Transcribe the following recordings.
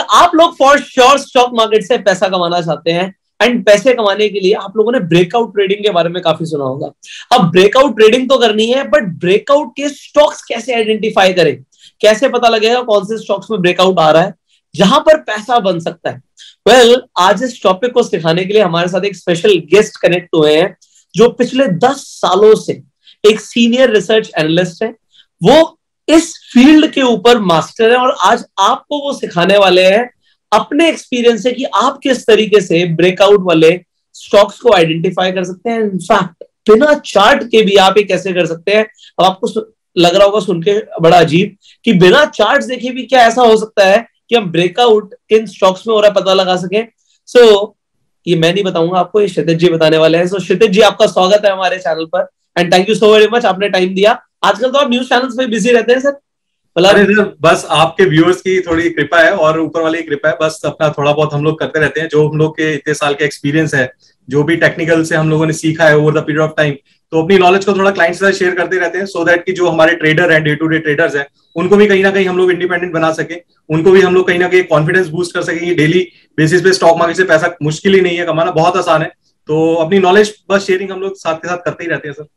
आप लोग for sure stock market से पैसा कमाना चाहते हैं एंड पैसे कमाने के लिए आप लोगों ने ब्रेकआउट ट्रेडिंग के बारे में काफी सुना होगा। अब ब्रेकआउट ट्रेडिंग तो करनी है, बट ब्रेकआउट के स्टॉक्स कैसे आइडेंटिफाई करें, कैसे पता लगेगा कौन से स्टॉक्स में ब्रेकआउट आ रहा है जहां पर पैसा बन सकता है। वेल, आज इस टॉपिक को सिखाने के लिए हमारे साथ एक स्पेशल गेस्ट कनेक्ट हुए हैं जो पिछले 10 सालों से एक सीनियर रिसर्च एनालिस्ट है। वो इस फील्ड के ऊपर मास्टर है और आज आपको वो सिखाने वाले हैं अपने एक्सपीरियंस से कि आप किस तरीके से ब्रेकआउट वाले स्टॉक्स को आइडेंटिफाई कर सकते हैं। इनफैक्ट बिना चार्ट के भी आप ये कैसे कर सकते हैं। अब आपको लग रहा होगा सुन के बड़ा अजीब कि बिना चार्ट देखे भी क्या ऐसा हो सकता है कि हम ब्रेकआउट किन स्टॉक्स में हो रहा है पता लगा सके। सो ये मैं नहीं बताऊंगा आपको, ये क्षितिज जी बताने वाले हैं। सो क्षितिज जी, आपका स्वागत है हमारे चैनल पर and thank you so very much, आपने टाइम दिया। आजकल तो आप न्यूज चैनल्स पे बिजी रहते हैं सर। अरे बस आपके व्यूअर्स की थोड़ी कृपा है और ऊपर वाली कृपा है, बस अपना थोड़ा बहुत हम लोग करते रहते हैं। जो हम लोग के इतने साल के एक्सपीरियंस है, जो भी टेक्निकल से हम लोगों ने सीखा है over the period of time, तो अपनी नॉलेज को थोड़ा क्लाइंट्स के साथ शेयर करते रहते हैं सो दैट कि जो हमारे ट्रेडर हैं, डे टू डे ट्रेडर्स हैं, उनको भी कहीं ना कहीं हम लोग इंडिपेंडेंट बना सके, उनको भी हम लोग कहीं ना कहीं कॉन्फिडेंस बूस्ट कर सकेंगे। डेली बेसिस पे स्टॉक मार्केट से पैसा मुश्किल ही नहीं है, कमाना बहुत आसान है। तो अपनी नॉलेज बस शेयरिंग हम लोग साथ के साथ करते ही रहते हैं सर।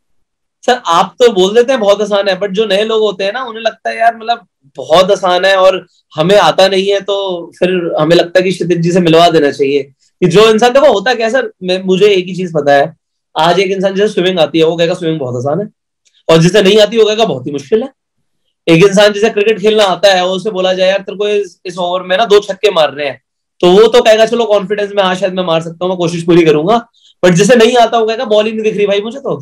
सर आप तो बोल देते हैं बहुत आसान है, बट जो नए लोग होते हैं ना उन्हें लगता है यार मतलब बहुत आसान है और हमें आता नहीं है, तो फिर हमें लगता है कि क्षितिज जी से मिलवा देना चाहिए कि जो इंसान, देखो होता क्या है सर, मुझे एक ही चीज पता है। आज एक इंसान जिसे स्विमिंग आती है वो कहेगा स्विमिंग बहुत आसान है, और जिसे नहीं आती वो कहेगा बहुत ही मुश्किल है। एक इंसान जिसे क्रिकेट खेलना आता है, उससे बोला जाए यार तेरे को इस ओवर में ना 2 छक्के मारने हैं, तो वो तो कहेगा चलो कॉन्फिडेंस में हाँ शायद मैं मार सकता हूँ, मैं कोशिश पूरी करूंगा। बट जिसे नहीं आता वो कहेगा बॉल ही नहीं दिख रही भाई मुझे तो।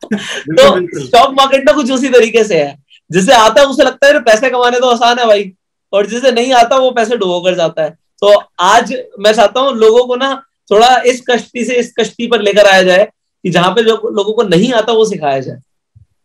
तो स्टॉक मार्केट में कुछ उसी तरीके से है, जिसे आता है उसे लगता है पैसे कमाने तो आसान है भाई, और जिसे नहीं आता वो पैसे डुबो कर जाता है। तो आज मैं चाहता हूँ लोगों को ना थोड़ा इस कश्ती से इस कश्ती पर लेकर आया जाए कि जहां पे जो लोगों को नहीं आता वो सिखाया जाए।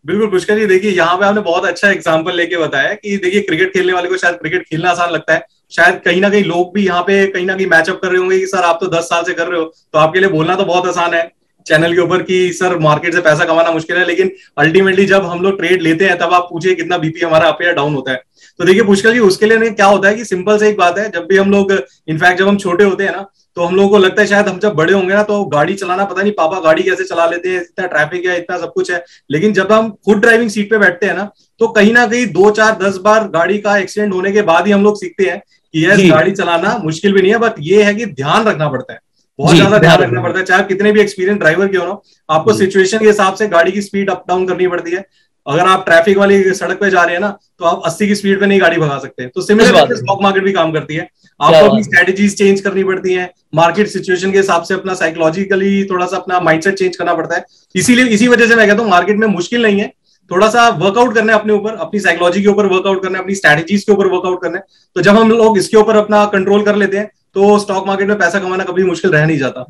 बिल्कुल पुष्कर जी, देखिए यहाँ पे आपने बहुत अच्छा एग्जांपल लेके बताया कि देखिए क्रिकेट खेलने वाले को शायद क्रिकेट खेलना आसान लगता है, शायद कहीं ना कहीं लोग भी यहाँ पे कहीं ना कहीं मैचअप कर रहे होंगे कि सर आप तो 10 साल से कर रहे हो, तो आपके लिए बोलना तो बहुत आसान है चैनल के ऊपर कि सर मार्केट से पैसा कमाना मुश्किल है, लेकिन अल्टीमेटली जब हम लोग ट्रेड लेते हैं तब आप पूछिए कितना बीपी हमारा अप या डाउन होता है। तो देखिए पुष्कर जी, उसके लिए क्या होता है कि सिंपल से एक बात है, जब भी हम लोग इनफैक्ट जब हम छोटे होते हैं ना, तो हम लोगों को लगता है शायद हम जब बड़े होंगे ना तो गाड़ी चलाना पता नहीं पापा गाड़ी कैसे चला लेते हैं, इतना ट्रैफिक है, इतना सब कुछ है। लेकिन जब हम खुद ड्राइविंग सीट पे बैठते हैं ना, तो कहीं ना कहीं 2 4 10 बार गाड़ी का एक्सीडेंट होने के बाद ही हम लोग सीखते हैं कि यस गाड़ी चलाना मुश्किल भी नहीं है, बट ये है कि ध्यान रखना पड़ता है, बहुत ज्यादा ध्यान रखना पड़ता है। चाहे कितने भी एक्सपीरियंस ड्राइवर क्यों ना, आपको सिचुएशन के हिसाब से गाड़ी की स्पीड अप डाउन करनी पड़ती है। अगर आप ट्रैफिक वाली सड़क पे जा रहे हैं ना, तो आप 80 की स्पीड पे नहीं गाड़ी भगा सकते। तो सिमिलर स्टॉक मार्केट भी काम करती है, आपको अपनी स्ट्रेटेजीज चेंज करनी पड़ती है, मार्केट सिचुएशन के हिसाब से अपना साइकोलॉजिकली थोड़ा सा अपना माइंडसेट चेंज करना पड़ता है। इसीलिए इसी वजह से मैं कहता हूँ मार्केट में मुश्किल नहीं है, थोड़ा सा वर्कआउट करना है अपने ऊपर, अपनी साइकोलॉजी के ऊपर वर्कआउट करना है, अपनी स्ट्रेटेजीज के ऊपर वर्कआउट करना है। तो जब हम लोग इसके ऊपर अपना कंट्रोल कर लेते हैं तो स्टॉक मार्केट में पैसा कमाना कभी मुश्किल रह नहीं जाता।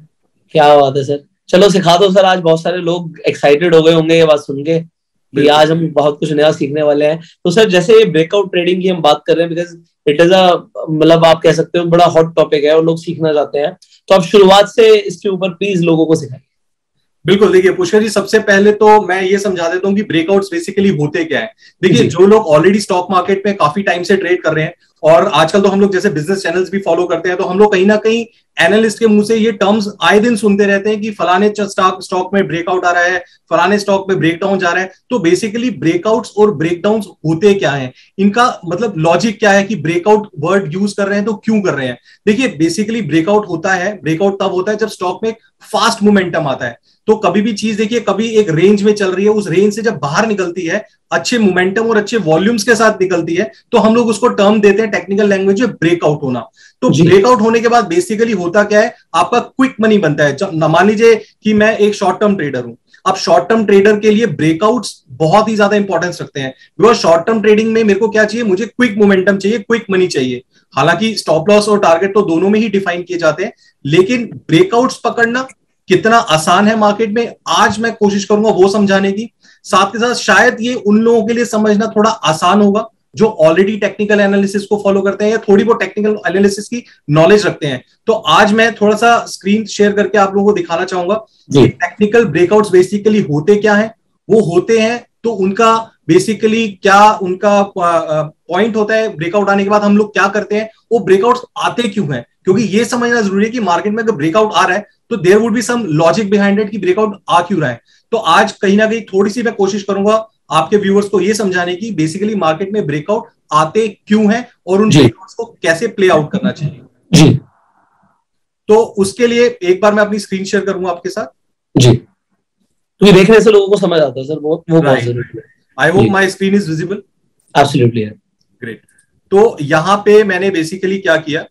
क्या बात है सर, चलो सिखा दो सर। आज बहुत सारे लोग एक्साइटेड हो गए होंगे ये बात सुन के कि आज हम बहुत कुछ नया सीखने वाले हैं। तो सर जैसे ब्रेकआउट ट्रेडिंग की हम बात कर रहे हैं, बिकॉज इट इज मतलब आप कह सकते हो बड़ा हॉट टॉपिक है और लोग सीखना चाहते हैं, तो आप शुरुआत से इसके ऊपर प्लीज लोगों को सिखाइए। बिल्कुल, देखिए पुष्कर जी, सबसे पहले तो मैं ये समझा देता हूँ कि ब्रेकआउट्स बेसिकली होते क्या है। देखिए जो लोग ऑलरेडी स्टॉक मार्केट में काफी टाइम से ट्रेड कर रहे हैं, और आजकल तो हम लोग जैसे बिजनेस चैनल्स भी फॉलो करते हैं, तो हम लोग कहीं ना कहीं एनालिस्ट के मुंह से ये टर्म्स आए दिन सुनते रहते हैं कि फलाने स्टॉक में ब्रेकआउट आ रहा है, फलाने स्टॉक में ब्रेकडाउन जा रहा है। तो बेसिकली ब्रेकआउट्स और ब्रेकडाउन्स होते क्या है, इनका मतलब लॉजिक क्या है कि ब्रेकआउट वर्ड यूज कर रहे हैं तो क्यों कर रहे हैं। देखिए बेसिकली ब्रेकआउट होता है, ब्रेकआउट तब होता है जब स्टॉक में फास्ट मोमेंटम आता है। तो कभी भी चीज देखिए, कभी एक रेंज में चल रही है, उस रेंज से जब बाहर निकलती है, अच्छे मोमेंटम और अच्छे वॉल्यूम्स के साथ निकलती है, तो हम लोग उसको टर्म देते हैं टेक्निकल लैंग्वेज में ब्रेकआउट होना। तो ब्रेकआउट होने के बाद बेसिकली होता क्या है, आपका क्विक मनी बनता है। मान लीजिए कि मैं एक शॉर्ट टर्म ट्रेडर हूं, अब शॉर्ट टर्म ट्रेडर के लिए ब्रेकआउट्स बहुत ही ज्यादा इंपॉर्टेंस रखते हैं, बिकॉज शॉर्ट टर्म ट्रेडिंग में मेरे को क्या चाहिए, मुझे क्विक मोमेंटम चाहिए, क्विक मनी चाहिए। हालांकि स्टॉप लॉस और टारगेट तो दोनों में ही डिफाइन किए जाते हैं, लेकिन ब्रेकआउट्स पकड़ना कितना आसान है मार्केट में, आज मैं कोशिश करूंगा वो समझाने की। साथ के साथ शायद ये उन लोगों के लिए समझना थोड़ा आसान होगा जो ऑलरेडी टेक्निकल एनालिसिस को फॉलो करते हैं या थोड़ी बहुत टेक्निकल एनालिसिस की नॉलेज रखते हैं। तो आज मैं थोड़ा सा स्क्रीन शेयर करके आप लोगों को दिखाना चाहूंगा कि टेक्निकल ब्रेकआउट्स बेसिकली होते क्या है। वो होते हैं तो उनका बेसिकली क्या उनका पॉइंट होता है, ब्रेकआउट आने के बाद हम लोग क्या करते हैं, वो ब्रेकआउट्स आते क्यों हैं, क्योंकि ये समझना जरूरी है कि मार्केट में अगर ब्रेकआउट आ रहा है तो there would be some logic behind it कि ब्रेकआउट आ क्यों रहा है। तो आज कहीं ना कहीं थोड़ी सी मैं कोशिश करूंगा आपके व्यूअर्स को ये समझाने की बेसिकली मार्केट में ब्रेकआउट आते क्यों हैं और उन ब्रेकआउट्स को कैसे प्ले आउट करना चाहिए जी। तो उसके लिए एक बार मैं अपनी स्क्रीन शेयर करूंगा आपके साथ जी, क्योंकि देखने से लोगों को समझ आता है सर, वो बहुत जरूरी है। I hope my screen is visible. Absolutely है। ग्रेट। तो यहां पे मैंने बेसिकली क्या किया,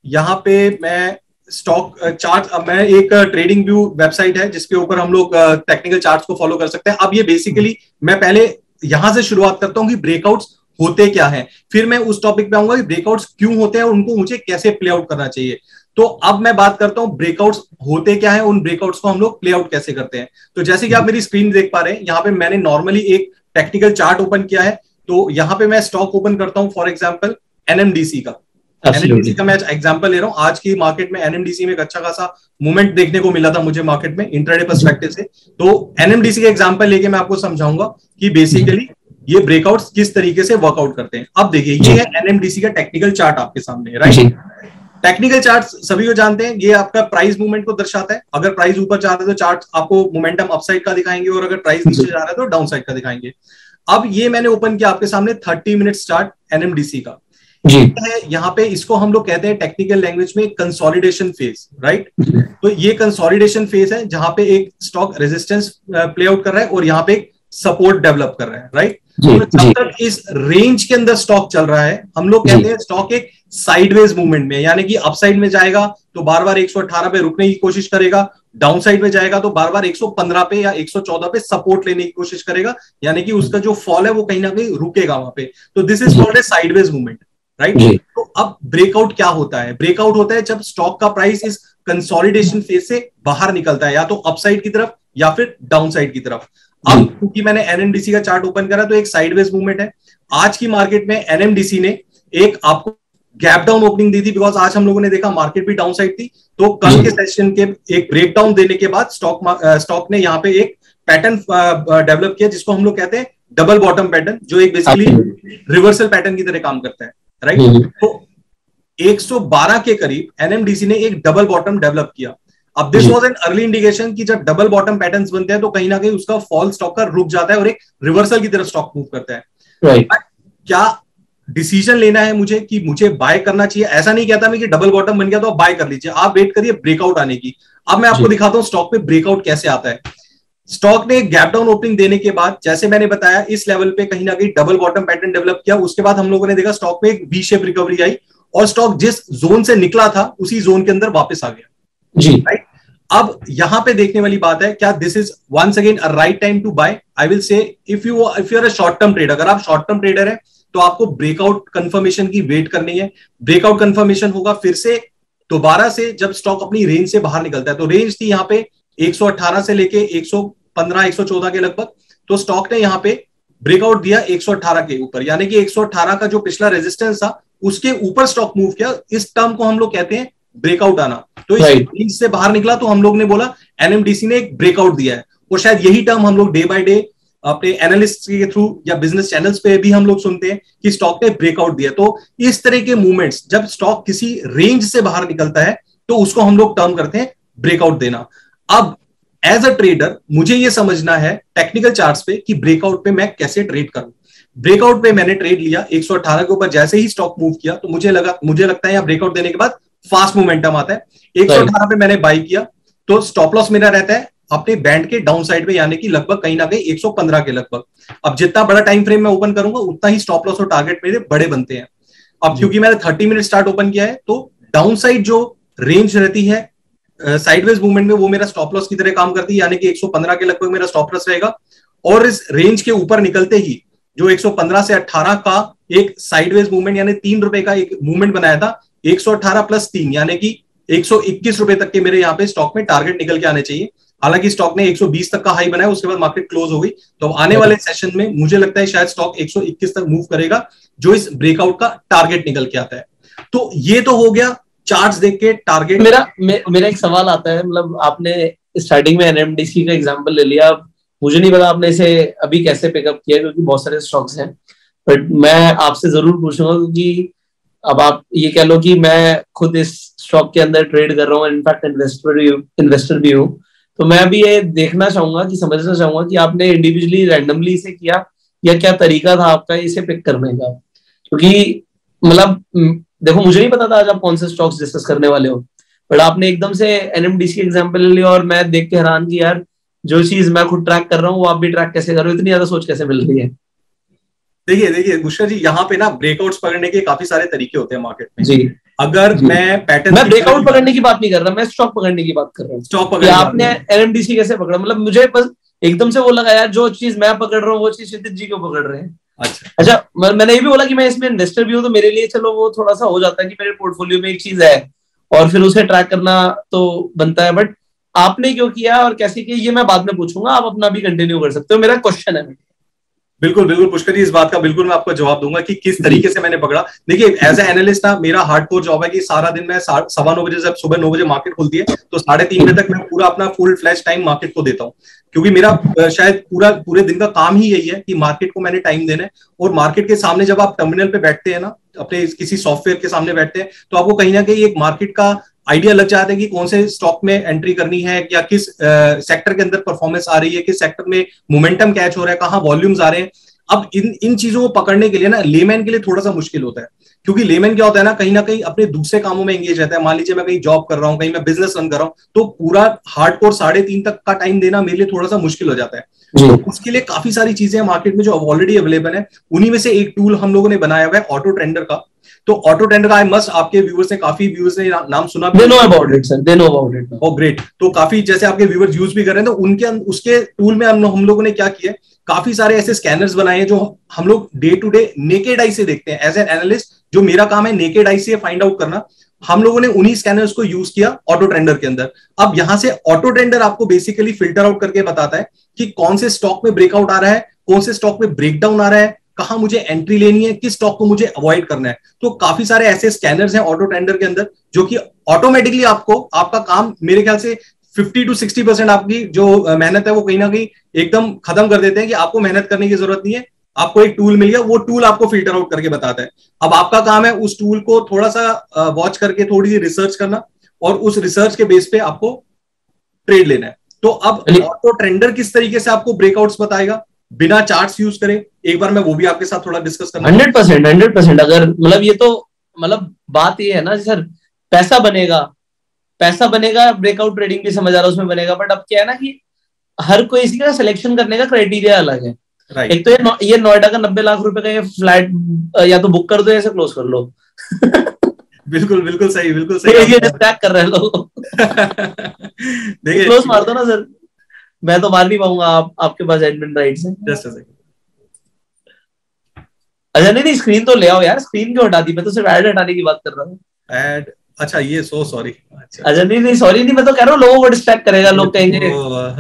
यहां पे मैं स्टॉक चार्ट, मैं एक ट्रेडिंग व्यू वेबसाइट है जिसके ऊपर हम लोग टेक्निकल चार्ट्स को फॉलो कर सकते हैं। अब ये बेसिकली मैं पहले यहां से शुरुआत करता हूं कि ब्रेकआउट्स होते क्या हैं, फिर मैं उस टॉपिक पे आऊंगा कि ब्रेकआउट्स क्यों होते हैं और उनको मुझे कैसे प्ले आउट करना चाहिए। तो अब मैं बात करता हूं ब्रेकआउट्स होते क्या हैं, उन ब्रेकआउट्स को हम लोग प्ले आउट कैसे करते हैं। तो जैसे कि आप मेरी स्क्रीन देख पा रहे हैं, यहाँ पे मैंने नॉर्मली एक टेक्निकल चार्ट ओपन किया है। तो यहाँ पे मैं स्टॉक ओपन करता हूं, फॉर एग्जाम्पल एनएमडीसी का। एनएमडीसी का मैं एग्जांपल ले रहा हूं। आज की मार्केट में एनएमडीसी में एक अच्छा खासा मूवमेंट देखने को मिला था मुझे मार्केट में इंट्राडे पर्सपेक्टिव से। तो एनएमडीसी का एग्जांपल लेके मैं आपको समझाऊंगा कि बेसिकली ये ब्रेकआउट्स किस तरीके से वर्कआउट करते हैं। अब देखिए, ये है एनएमडीसी का टेक्निकल चार्ट आपके सामने, राइट। टेक्निकल चार्ट सभी को जानते हैं, ये आपका प्राइस मूवमेंट को दर्शाता है। अगर प्राइस ऊपर जा रहा है तो चार्ट आपको मोमेंटम अपसाइड का दिखाएंगे और अगर प्राइस नीचे जा रहा है तो डाउन साइड का दिखाएंगे। अब ये मैंने ओपन किया आपके सामने 30 मिनट चार्ट एनएमडीसी का जी है। यहाँ पे इसको हम लोग कहते हैं टेक्निकल लैंग्वेज में कंसोलिडेशन फेज, राइट। तो ये कंसोलिडेशन फेज है जहां पे एक स्टॉक रेजिस्टेंस प्ले आउट कर रहा है और यहाँ पे एक सपोर्ट डेवलप कर रहा है, राइट। तो जब तक इस रेंज के अंदर स्टॉक चल रहा है, हम लोग कहते हैं स्टॉक एक साइडवेज मूवमेंट में, यानी कि अपसाइड में जाएगा तो बार बार 118 पे रुकने की कोशिश करेगा, डाउन साइड में जाएगा तो बार बार 115 पे या 114 पे सपोर्ट लेने की कोशिश करेगा, यानी कि उसका जो फॉल है वो कहीं ना कहीं रुकेगा वहां पे। तो this is called a sideways movement, right. तो अब ब्रेकआउट क्या होता है? ब्रेकआउट होता है जब स्टॉक का प्राइस इस कंसोलिडेशन फेज से बाहर निकलता है, या तो अपसाइड की तरफ या फिर डाउन साइड की तरफ। अब क्योंकि मैंने एनएमडीसी का चार्ट ओपन करा तो एक साइडवेज मूवमेंट है। आज की मार्केट में एनएमडीसी ने एक आपको गैप डाउन ओपनिंग दी थी, बिकॉज आज हम लोगों ने देखा मार्केट भी डाउन साइड थी। तो कल के सेशन के एक ब्रेकडाउन देने के बाद स्टॉक ने यहाँ पे एक पैटर्न डेवलप किया जिसको हम लोग कहते हैं डबल बॉटम पैटर्न, जो एक बेसिकली रिवर्सल पैटर्न की तरह काम करता है, राइट। तो 112 के करीब एनएमडीसी ने एक डबल बॉटम डेवलप किया। अब this was an early indication कि जब डबल बॉटम पैटर्न्स बनते हैं तो कहीं ना कहीं उसका फॉल स्टॉक का रुक जाता है और एक रिवर्सल की तरफ स्टॉक मूव करता है, राइट। क्या डिसीजन लेना है मुझे कि मुझे बाय करना चाहिए? ऐसा नहीं कहता मैं कि डबल बॉटम बन गया तो आप बाय कर लीजिए, आप वेट करिए ब्रेकआउट आने की। अब मैं आपको दिखाता हूं स्टॉक पे ब्रेकआउट कैसे आता है। स्टॉक ने गैप डाउन ओपनिंग देने के बाद, जैसे मैंने बताया, इस लेवल पे कहीं ना कहीं डबल बॉटम पैटर्न डेवलप किया। उसके बाद हम लोगों ने देखा स्टॉक में एक वी शेप रिकवरी आई और स्टॉक जिस जोन से निकला था उसी जोन के अंदर वापस आ गया जी, राइट। अब यहां पे देखने वाली बात है, क्या this is once again a right time to buy? I will say if you are a short term trader, अगर आप शॉर्ट टर्म ट्रेडर है तो आपको ब्रेकआउट कंफर्मेशन की वेट करनी है। ब्रेकआउट कंफर्मेशन होगा फिर से दोबारा से जब स्टॉक अपनी रेंज से बाहर निकलता है। तो रेंज थी यहाँ पे 118 से लेके 115 114 के लगभग। तो स्टॉक ने यहाँ पे ब्रेकआउट दिया 118 के ऊपर, यानी कि 118 का जो पिछला रेजिस्टेंस था उसके ऊपर स्टॉक मूव किया। इस टर्म को हम लोग कहते हैं ब्रेकआउट आना। तो इस रेंज से बाहर निकला तो हम लोग ने बोला एनएमडीसी ने एक ब्रेकआउट दिया है। और शायद यही टर्म हम लोग डे बाय डे अपने एनालिस्ट के थ्रू या बिजनेस चैनल्स पे भी हम लोग सुनते हैं कि स्टॉक ने ब्रेकआउट दिया। तो इस तरह के मूवमेंट्स जब स्टॉक किसी रेंज से बाहर निकलता है तो उसको हम लोग टर्म करते हैं ब्रेकआउट देना। अब एज अ ट्रेडर मुझे ये समझना है टेक्निकल चार्ट्स पे कि ब्रेकआउट पे मैं कैसे ट्रेड करूं। ब्रेकआउट पे मैंने ट्रेड लिया 118 के ऊपर, जैसे ही स्टॉक मूव किया तो मुझे लगता है यहाँ ब्रेकआउट देने के बाद फास्ट मोमेंटम आता है। 118 पे मैंने बाई किया तो स्टॉप लॉस मेरा रहता है अपने बैंड के डाउन साइड पे, यानी कि लगभग कहीं ना कहीं 115 के लगभग। अब जितना बड़ा टाइम फ्रेम मैं ओपन करूंगा उतना ही स्टॉप लॉस और टारगेट मेरे बड़े बनते हैं। अब क्योंकि मैंने 30 मिनट स्टार्ट ओपन किया है तो डाउन साइड जो रेंज रहती है साइडवेज मूवमेंट में वो मेरा स्टॉप लॉस की तरह काम करती है, यानी कि 115 के लगभग मेरा स्टॉप लॉस रहेगा। और इस रेंज के ऊपर निकलते ही जो 115 से 18 का एक साइडवेज मूवमेंट यानी 3 रुपए का एक मूवमेंट बनाया था, 118 प्लस 3 यानी कि 121 रुपए तक के मेरे यहाँ पे स्टॉक में टारगेट निकल के आने चाहिए। हालांकि स्टॉक ने 120 तक का हाई बनाया, उसके बाद मार्केट क्लोज हो गई। तो आने वाले सेशन में मुझे लगता है शायद स्टॉक 121 तक मूव करेगा, जो इस ब्रेकआउट का टारगेट निकल के आता है। तो ये तो हो गया चार्ट्स देख के टारगेट। मेरा एक सवाल आता है, मतलब आपने स्टार्टिंग में एनएमडीसी का एग्जांपल ले लिया, मुझे नहीं पता आपने इसे अभी कैसे पिकअप किया, क्योंकि बहुत सारे स्टॉक्स हैं, बट मैं आपसे जरूर पूछूंगा, क्योंकि अब आप ये कह लो कि मैं खुद इस स्टॉक के अंदर ट्रेड कर रहा हूँ, इनफैक्ट इन्वेस्टर भी हूँ, तो मैं अभी ये देखना चाहूंगा कि समझना चाहूंगा कि आपने इंडिविजुअली रैंडमली इसे किया या क्या तरीका था आपका इसे पिक करने का, क्योंकि मतलब देखो मुझे नहीं पता था आज आप कौन से स्टॉक्स डिस्कस करने वाले हो, बट आपने एकदम से एनएमडीसी एग्जांपल ले लिया और मैं देख के हैरान कि यार जो चीज मैं खुद ट्रैक कर रहा हूँ वो आप भी ट्रैक कैसे कर रहे हो, इतनी ज्यादा सोच कैसे मिल रही है। देखिए देखिए बुशरा जी, यहाँ पे ना ब्रेकआउट्स पकड़ने के काफी सारे तरीके होते हैं मार्केट में जी। अगर जी। मैं पैटर्न, मैं ब्रेकआउट पकड़ने की बात नहीं कर रहा, मैं स्टॉक पकड़ने की बात कर रहा हूँ। स्टॉक कि पकड़ने आपने एनएमडीसी कैसे पकड़ा, मतलब मुझे बस एकदम से वो लगा यार जो चीज मैं पकड़ रहा हूँ वो चीज क्षितिज जी को पकड़ रहे हैं। अच्छा मैंने ये भी बोला कि मैं इसमें इन्वेस्टर भी हूँ, तो मेरे लिए चलो वो थोड़ा सा हो जाता है कि मेरे पोर्टफोलियो में एक चीज है और फिर उसे ट्रैक करना तो बनता है, बट आपने क्यों किया और कैसे किया ये मैं बाद में पूछूंगा, आप अपना भी कंटिन्यू कर सकते हो, मेरा क्वेश्चन है। बिल्कुल बिल्कुल पुष्कर जी, इस बात का बिल्कुल मैं आपको जवाब दूंगा कि किस तरीके से मैंने पकड़ा। देखिए एज ए एनालिस्ट ना मेरा हार्डकोर जॉब है कि सारा दिन मैं 9:15 जब सुबह 9 बजे मार्केट खुलती है तो 3:30 बजे तक मैं पूरा अपना फुल फ्लैश टाइम मार्केट को देता हूँ, क्योंकि मेरा शायद पूरे दिन का काम ही यही है कि मार्केट को मैंने टाइम देना है। और मार्केट के सामने जब आप टर्मिनल पे बैठते हैं ना, अपने किसी सॉफ्टवेयर के सामने बैठते हैं, तो आपको कहीं ना कहीं एक मार्केट का आइडिया लग जाता है कि कौन से स्टॉक में एंट्री करनी है, या किस सेक्टर के अंदर परफॉर्मेंस आ रही है, किस सेक्टर में मोमेंटम कैच हो रहा है, कहाँ वॉल्यूम्स आ रहे हैं। अब इन चीजों को पकड़ने के लिए ना लेमैन के लिए थोड़ा सा मुश्किल होता है, क्योंकि लेमैन क्या होता है ना कहीं अपने दूसरे कामों में एंगेज रहता है। मान लीजिए मैं कहीं जॉब कर रहा हूँ, कहीं मैं बिजनेस रन कर रहा हूँ, तो पूरा हार्डकोर 3:30 तक का टाइम देना मेरे लिए थोड़ा सा मुश्किल हो जाता है। तो उसके लिए काफी सारी चीजें हैं मार्केट में जो ऑलरेडी अवेलेबल है। उन्हीं में से एक टूल हम लोगों ने बनाया हुआ है ऑटो ट्रेंडर का। तो ऑटो ट्रेंडर का आई मस्ट, आपके व्यूअर्स ने काफी व्यूअर्स ने नाम सुना भी, they know about it sir, they know about it। Oh great. तो काफी जैसे आपके व्यूअर्स यूज भी कर रहे हैं, तो उनके उसके टूल में हम लोगों ने क्या किया, काफी सारे ऐसे स्कैनर्स बनाए हैं जो हम लोग day to day naked eye से देखते हैं। एज एन एनालिस्ट जो मेरा काम है नेकेड आई से फाइंड आउट करना, हम लोगों ने उन्हीं स्कैनर्स को यूज किया ऑटो ट्रेंडर के अंदर। अब यहां से ऑटो ट्रेंडर आपको बेसिकली फिल्टर आउट करके बताता है कि कौन से स्टॉक में ब्रेकआउट आ रहा है, कौन से स्टॉक में ब्रेकडाउन आ रहा है, कहां मुझे एंट्री लेनी है, किस स्टॉक को मुझे अवॉइड करना है। तो काफी सारे ऐसे स्कैनर्स हैं ऑटो ट्रेंडर के अंदर जो कि ऑटोमेटिकली आपको आपका काम मेरे ख्याल से 50 to 60% आपकी जो मेहनत है वो कहीं ना कहीं एकदम खत्म कर देते हैं, कि आपको मेहनत करने की जरूरत नहीं है। आपको एक टूल मिल गया, वो टूल आपको फिल्टर आउट करके बताता है। अब आपका काम है उस टूल को थोड़ा सा वॉच करके थोड़ी सी रिसर्च करना, और उस रिसर्च के बेस पे आपको ट्रेड लेना है। तो अब ऑटो ट्रेंडर किस तरीके से आपको ब्रेकआउट्स बताएगा बिना चार्ट्स यूज करे, एक बार मैं वो भी आपके साथ थोड़ा डिस्कस करना। 100%। अगर मतलब ये तो मतलब बात ये है ना सर, पैसा बनेगा ब्रेकआउट ट्रेडिंग भी समझ आ रहा है उसमें बनेगा, बट अब क्या है ना कि हर कोई इसी का सिलेक्शन करने का क्राइटेरिया अलग है। एक तो ये नोएडा का 90 लाख रुपए का ये फ्लैट या तो बुक कर दो या ऐसे क्लोज कर लो। बिल्कुल बिल्कुल सही ये ट्रैक कर रहे हैं लोग। देखिए क्लोज मार दो ना सर, मैं तो मार नहीं पाऊंगा, आपके पास एडमिन राइट्स है। Just a second. अच्छा नहीं स्क्रीन तो ले आओ यार, स्क्रीन क्यों हटा दी, मैं तो सिर्फ ऐड हटाने की बात कर रहा हूँ। ऐड, अच्छा ये सो सॉरी। अच्छा नहीं सॉरी नहीं, मैं तो कह रहा हूँ लोगों को डिस्ट्रैक्ट करेगा, लोग कहेंगे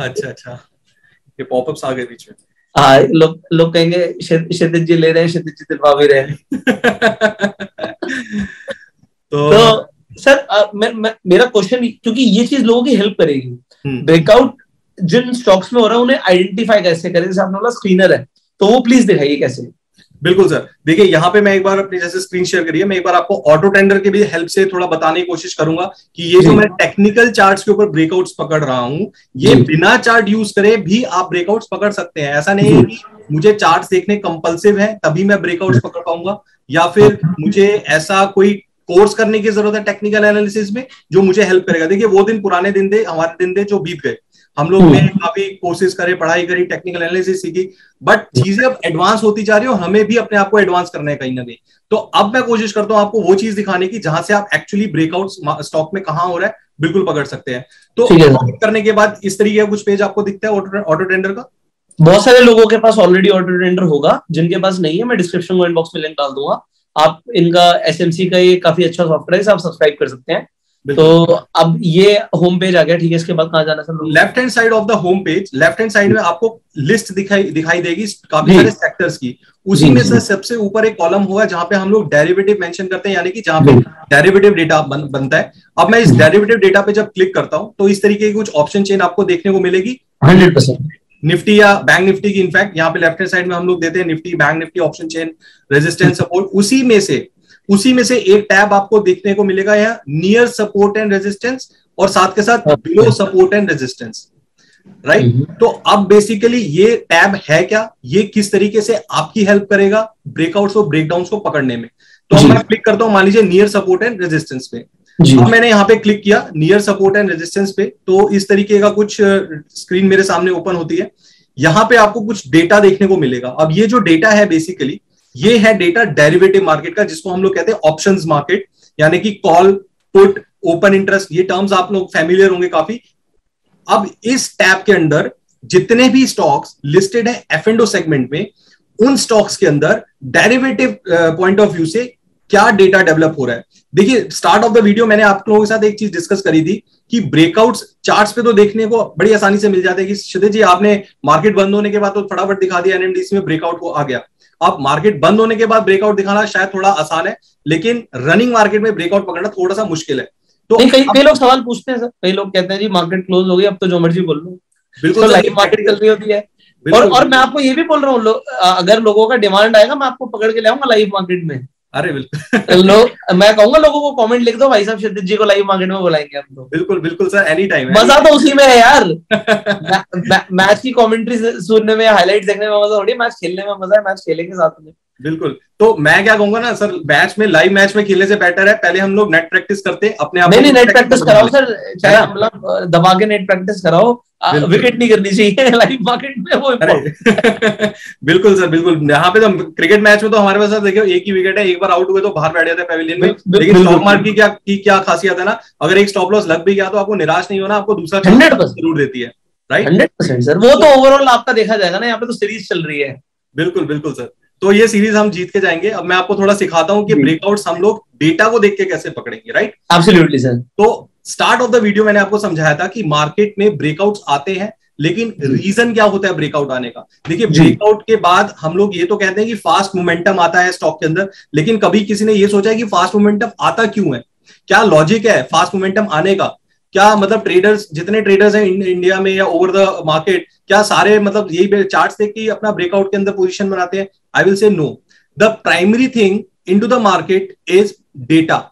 अच्छा ये पॉपअप्स आ गए बीच में। हाँ लोग कहेंगे क्षितिज जी ले रहे हैं, क्षितिज जी दिलवा भी रहे हैं। तो सर मेरा क्वेश्चन, क्योंकि ये चीज लोगों की हेल्प करेगी, ब्रेकआउट जिन स्टॉक्स में हो रहा है उन्हें आइडेंटिफाई कैसे करें, जैसे आपने बोला स्क्रीनर है, तो वो प्लीज दिखाइए कैसे। बिल्कुल सर, देखिए यहाँ पे मैं एक बार अपनी जैसे स्क्रीन शेयर करिए, मैं एक बार आपको ऑटो ट्रेंडर के भी हेल्प से थोड़ा बताने की कोशिश करूंगा कि ये जो मैं टेक्निकल चार्ट्स के ऊपर ब्रेकआउट्स पकड़ रहा हूँ, ये बिना चार्ट यूज करे भी आप ब्रेकआउट्स पकड़ सकते हैं। ऐसा नहीं है कि मुझे चार्ट्स देखने कंपल्सिव है तभी मैं ब्रेकआउट्स पकड़ पाऊंगा, या फिर मुझे ऐसा कोई कोर्स करने की जरूरत है टेक्निकल एनालिसिस में जो मुझे हेल्प करेगा। देखिए वो दिन पुराने दिन थे, हमारे दिन थे जो बीत गए। हम लोग ने काफी कोर्सेज करे, पढ़ाई करी, टेक्निकल एनालिसिस सीखी, बट चीजें अब एडवांस होती जा रही है और हमें भी अपने आप को एडवांस करना है कहीं ना कहीं। तो अब मैं कोशिश करता हूं आपको वो चीज दिखाने की जहां से आप एक्चुअली ब्रेकआउट स्टॉक में कहां हो रहा है बिल्कुल पकड़ सकते हैं। तो करने के बाद इस तरीके का कुछ पेज आपको दिखता है ऑटो ट्रेंडर का। बहुत सारे लोगों के पास ऑलरेडी ऑटो ट्रेंडर होगा, जिनके पास नहीं है मैं डिस्क्रिप्शन कमेंट बॉक्स में लिंक डाल दूंगा। आप इनका एसएमसी का ये काफी अच्छा सॉफ्टवेयर है, आप सब्सक्राइब कर सकते हैं। तो अब ये होम पेज आ गया, ठीक है, इसके बाद कहां जाना sir? Left hand side of the home page, left hand side में आपको लिस्ट दिखाई देगी काफी सारे सेक्टर्स की। उसी में से सबसे ऊपर एक कॉलम होगा जहां पे हम लोग डेरिवेटिव मेंशन करते हैं, यानी कि जहां पे डेरिवेटिव डेटा बनता है। अब मैं इस डेरिवेटिव डेटा पे जब क्लिक करता हूं तो इस तरीके की कुछ ऑप्शन चेन आपको देखने को मिलेगी। 100%। निफ्टी या बैंक निफ्टी की, इनफैक्ट यहाँ पे लेफ्ट हैंड साइड में हम लोग देते हैं Nifty, bank Nifty, option chain, resistance, support. उसी में से एक टैब आपको देखने को मिलेगा यहाँ, नियर सपोर्ट एंड रेजिस्टेंस, और साथ के साथ below support and resistance, right. तो अब बेसिकली ये टैब है क्या, ये किस तरीके से आपकी हेल्प करेगा ब्रेकआउट्स और ब्रेकडाउन्स को पकड़ने में। तो मैं क्लिक करता हूं मान लीजिए नियर सपोर्ट एंड रेजिस्टेंस पे। अब मैंने यहाँ पे क्लिक किया नियर सपोर्ट एंड रेजिस्टेंस पे, तो इस तरीके का कुछ स्क्रीन मेरे सामने ओपन होती है। यहाँ पे आपको कुछ डेटा देखने को मिलेगा। अब ये जो डेटा है बेसिकली ये है डेटा डेरिवेटिव मार्केट का, जिसको हम लोग कहते हैं ऑप्शंस मार्केट, यानी कि कॉल, पुट, ओपन इंटरेस्ट, ये टर्म्स आप लोग फैमिलियर होंगे काफी। अब इस टैब के अंदर जितने भी स्टॉक्स लिस्टेड है F&O सेगमेंट में, उन स्टॉक्स के अंदर डेरिवेटिव पॉइंट ऑफ व्यू से क्या डेटा डेवलप हो रहा है। देखिए स्टार्ट ऑफ द वीडियो मैंने आप लोगों के साथ एक चीज डिस्कस करी थी कि ब्रेकआउट्स चार्ट्स पे तो देखने को बड़ी आसानी से मिल जाते हैं कि क्षितिज जी आपने मार्केट बंद होने के बाद तो फटाफट दिखा दिया NMDC में ब्रेकआउट को आ गया। अब मार्केट बंद होने के बाद ब्रेकआउट दिखाना शायद थोड़ा आसान है, लेकिन रनिंग मार्केट में ब्रेकआउट पकड़ना थोड़ा सा मुश्किल है। तो कई लोग सवाल पूछते हैं सर, कई लोग कहते हैं जी मार्केट क्लोज हो गई अब तो जो मर्जी बोल लो, बिल्कुल लाइव मार्केट चल रही होती है। और मैं आपको ये भी बोल रहा हूँ, अगर लोगों का डिमांड आएगा मैं आपको पकड़ के लाऊंगा लाइव मार्केट में। अरे बिल्कुल मैं कहूंगा लोगों को कमेंट लिख दो, भाई साहब क्षितिज जी को लाइव मार्केट में बुलाएंगे हम लोग। बिल्कुल बिल्कुल सर, एनी टाइम। मजा तो उसी में है यार। मैच की कमेंट्री सुनने में, हाइलाइट देखने में मजा थोड़ी, मैच खेलने में मजा है, मैच खेलेंगे साथ में। बिल्कुल। तो मैं क्या कहूंगा ना सर, मैच में, लाइव मैच में खेलने से बेटर है पहले हम लोग नेट प्रैक्टिस करते अपने आप। नहीं नेट प्रैक्टिस कराओ सर, चाहे मतलब दबा के नेट प्रैक्टिस कराओ, विकेट नहीं करनी चाहिए लाइव मार्केट में, वो बिल्कुल सर बिल्कुल। यहाँ पे तो क्रिकेट मैच में तो हमारे पास देखियो एक ही विकेट है, एक बार आउट हुए तो बाहर बैठ जाते हैं पैविलियन में। लेकिन स्टॉक मार्केट की क्या खासियत है ना, अगर एक स्टॉप लॉस लग भी गया तो आपको निराश नहीं होना, आपको दूसरा 100% जरूर देती है, राइट। 100% सर, वो तो ओवरऑल आपका देखा जाएगा ना, यहाँ पे तो सीरीज चल रही है। बिल्कुल बिल्कुल सर, तो ये सीरीज हम जीत के जाएंगे। अब मैं आपको थोड़ा सिखाता हूं कि ब्रेकआउट्स हम लोग डेटा को देख के कैसे पकड़ेंगे, राइट। Absolutely sir. तो स्टार्ट ऑफ द वीडियो मैंने आपको समझाया था कि मार्केट में ब्रेकआउट्स आते हैं, लेकिन रीजन क्या होता है ब्रेकआउट आने का। देखिए ब्रेकआउट के बाद हम लोग ये तो कहते हैं कि फास्ट मोमेंटम आता है स्टॉक के अंदर, लेकिन कभी किसी ने ये सोचा है कि फास्ट मोमेंटम आता क्यों है, क्या लॉजिक है फास्ट मोमेंटम आने का, क्या मतलब ट्रेडर्स, जितने ट्रेडर्स हैं इंडिया में या ओवर द मार्केट, क्या सारे मतलब यही चार्ट्स देख के अपना ब्रेकआउट के अंदर पोजीशन बनाते हैं? I will say no. The primary thing into the market is data.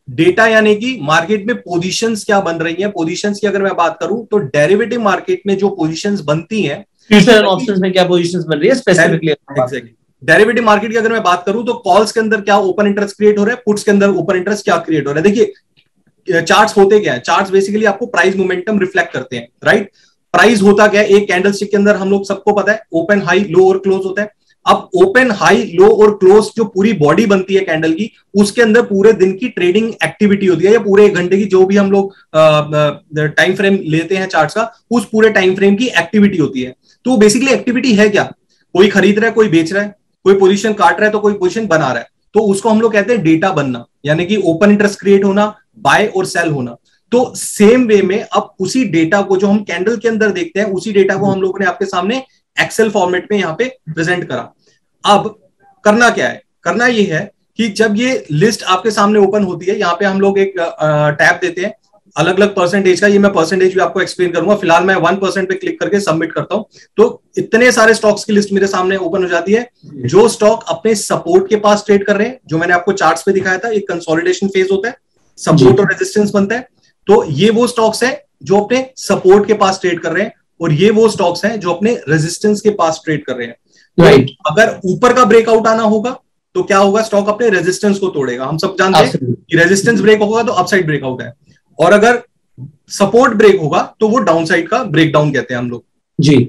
Data यानी कि मार्केट में पोजीशंस क्या बन रही हैं। पोजीशंस की अगर मैं बात करूं तो डेरिवेटिव मार्केट में जो पोजीशंस बनती हैं, फ्यूचर एंड ऑप्शंस में क्या पोजीशंस बन रही है स्पेसिफिकली। एग्जैक्टली। डेरिवेटिव मार्केट की अगर मैं बात करूं तो कॉल्स के अंदर क्या ओपन इंटरेस्ट क्रिएट हो रहा है, पुट्स के अंदर ओपन इंटरेस्ट क्या क्रिएट हो रहा है। देखिए चार्ट्स होते क्या है, चार्ट्स बेसिकली आपको प्राइस मोमेंटम रिफ्लेक्ट करते हैं, राइट। प्राइस होता क्या है, एक कैंडलस्टिक के अंदर हम लोग सबको पता है ओपन, हाई, लो और क्लोज होता है। अब ओपन, हाई, लो और क्लोज जो पूरी बॉडी बनती है कैंडल की, उसके अंदर पूरे दिन की ट्रेडिंग एक्टिविटी होती है, या पूरे एक घंटे की जो भी हम लोग टाइम फ्रेम लेते हैं चार्ट्स का, उस पूरे टाइम फ्रेम की एक्टिविटी होती है। तो बेसिकली एक्टिविटी है क्या, कोई खरीद रहा है, कोई बेच रहा है, कोई पोजीशन काट रहा है तो कोई पोजीशन बना रहा है, तो उसको हम लोग कहते हैं डेटा बनना, यानी कि ओपन इंटरेस्ट क्रिएट होना, बाय और सेल होना। तो सेम वे में अब उसी डेटा को जो हम कैंडल के अंदर देखते हैं, उसी डेटा को हम लोगों ने आपके सामने एक्सेल फॉर्मेट में यहाँ पे प्रेजेंट करा। अब करना क्या है, करना ये है कि जब ये लिस्ट आपके सामने ओपन होती है, यहाँ पे हम लोग एक टैब देते हैं अलग अलग परसेंटेज का, ये मैं परसेंटेज भी आपको एक्सप्लेन करूंगा। फिलहाल मैं 1% पे क्लिक करके सबमिट करता हूं, तो इतने सारे स्टॉक्स की लिस्ट मेरे सामने ओपन हो जाती है। जो स्टॉक अपने सपोर्ट के पास ट्रेड कर रहे हैं, जो मैंने आपको चार्ट्स पे दिखाया था, एक कंसोलिडेशन फेज होता है, सपोर्ट और रेजिस्टेंस बनता है। तो ये वो स्टॉक्स हैं जो अपने सपोर्ट के पास ट्रेड कर रहे हैं, और ये वो स्टॉक्स हैं जो अपने रेजिस्टेंस के पास ट्रेड कर रहे हैं। राइट। अगर ऊपर का ब्रेकआउट आना होगा तो क्या होगा, स्टॉक अपने रेजिस्टेंस को तोड़ेगा। हम सब जानते हैं कि रेजिस्टेंस ब्रेक होगा तो अपसाइड ब्रेकआउट है, और अगर सपोर्ट ब्रेक होगा तो वो डाउनसाइड का ब्रेकडाउन कहते हैं हम लोग जी।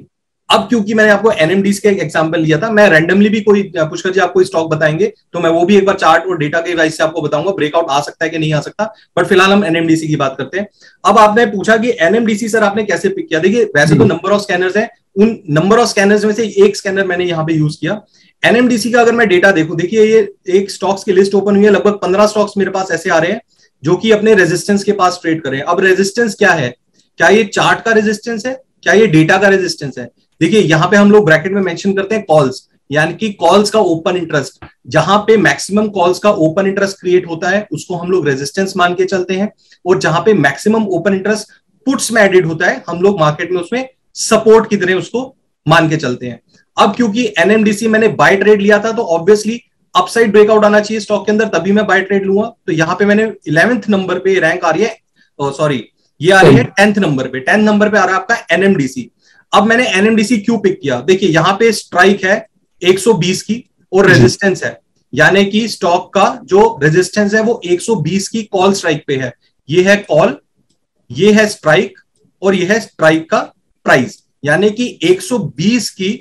अब क्योंकि मैंने आपको एनएमडीसी का एग्जांपल लिया था, मैं रैंडमली भी कोई पुष्कर जी आपको स्टॉक बताएंगे तो मैं वो भी एक बार चार्ट और डेटा के वाइज से आपको बताऊंगा ब्रेकआउट आ सकता है कि नहीं आ सकता, बट फिलहाल हम एनएमडीसी की बात करते हैं। अब आपने पूछा कि एनएमडीसी सर आपने कैसे पिक किया। देखिए वैसे तो नंबर ऑफ स्कैनर्स हैं, उन नंबर ऑफ स्कैनर्स में से एक स्कैनर मैंने यहाँ पे यूज किया। एनएमडीसी का अगर मैं डेटा देखूं, देखिए ये एक स्टॉक्स की लिस्ट ओपन हुई है, लगभग 15 स्टॉक्स मेरे पास ऐसे आ रहे हैं जो कि अपने रेजिस्टेंस के पास ट्रेड करें। अब रेजिस्टेंस क्या है, क्या ये चार्ट का रेजिस्टेंस है, क्या ये डेटा का रेजिस्टेंस है। देखिए यहाँ पे हम लोग ब्रैकेट में मेंशन करते हैं कॉल्स, यानी कि कॉल्स का ओपन इंटरेस्ट, जहां पे मैक्सिमम कॉल्स का ओपन इंटरेस्ट क्रिएट होता है उसको हम लोग रेजिस्टेंस मान के चलते हैं, और जहां पे मैक्सिमम ओपन इंटरेस्ट पुट्स में एडिड होता है हम लोग मार्केट में उसमें सपोर्ट की तरह उसको मान के चलते हैं। अब क्योंकि एनएमडीसी मैंने बाय ट्रेड लिया था तो ऑब्वियसली अपसाइड ब्रेकआउट आना चाहिए स्टॉक के अंदर, तभी मैं बाय ट्रेड लूंगा। तो यहाँ पे मैंने 11th नंबर पे रैंक आ रही है, सॉरी ये आ रही है 10th नंबर पे, 10th नंबर पे आ रहा है आपका एनएमडीसी। अब मैंने एनएमडीसी क्यों पिक किया, देखिए यहाँ पे स्ट्राइक है 120 की और रेजिस्टेंस है, यानी कि स्टॉक का जो रेजिस्टेंस है वो 120 की कॉल स्ट्राइक पे है। ये है कॉल, ये है स्ट्राइक और ये है स्ट्राइक का प्राइस, यानी कि 120 की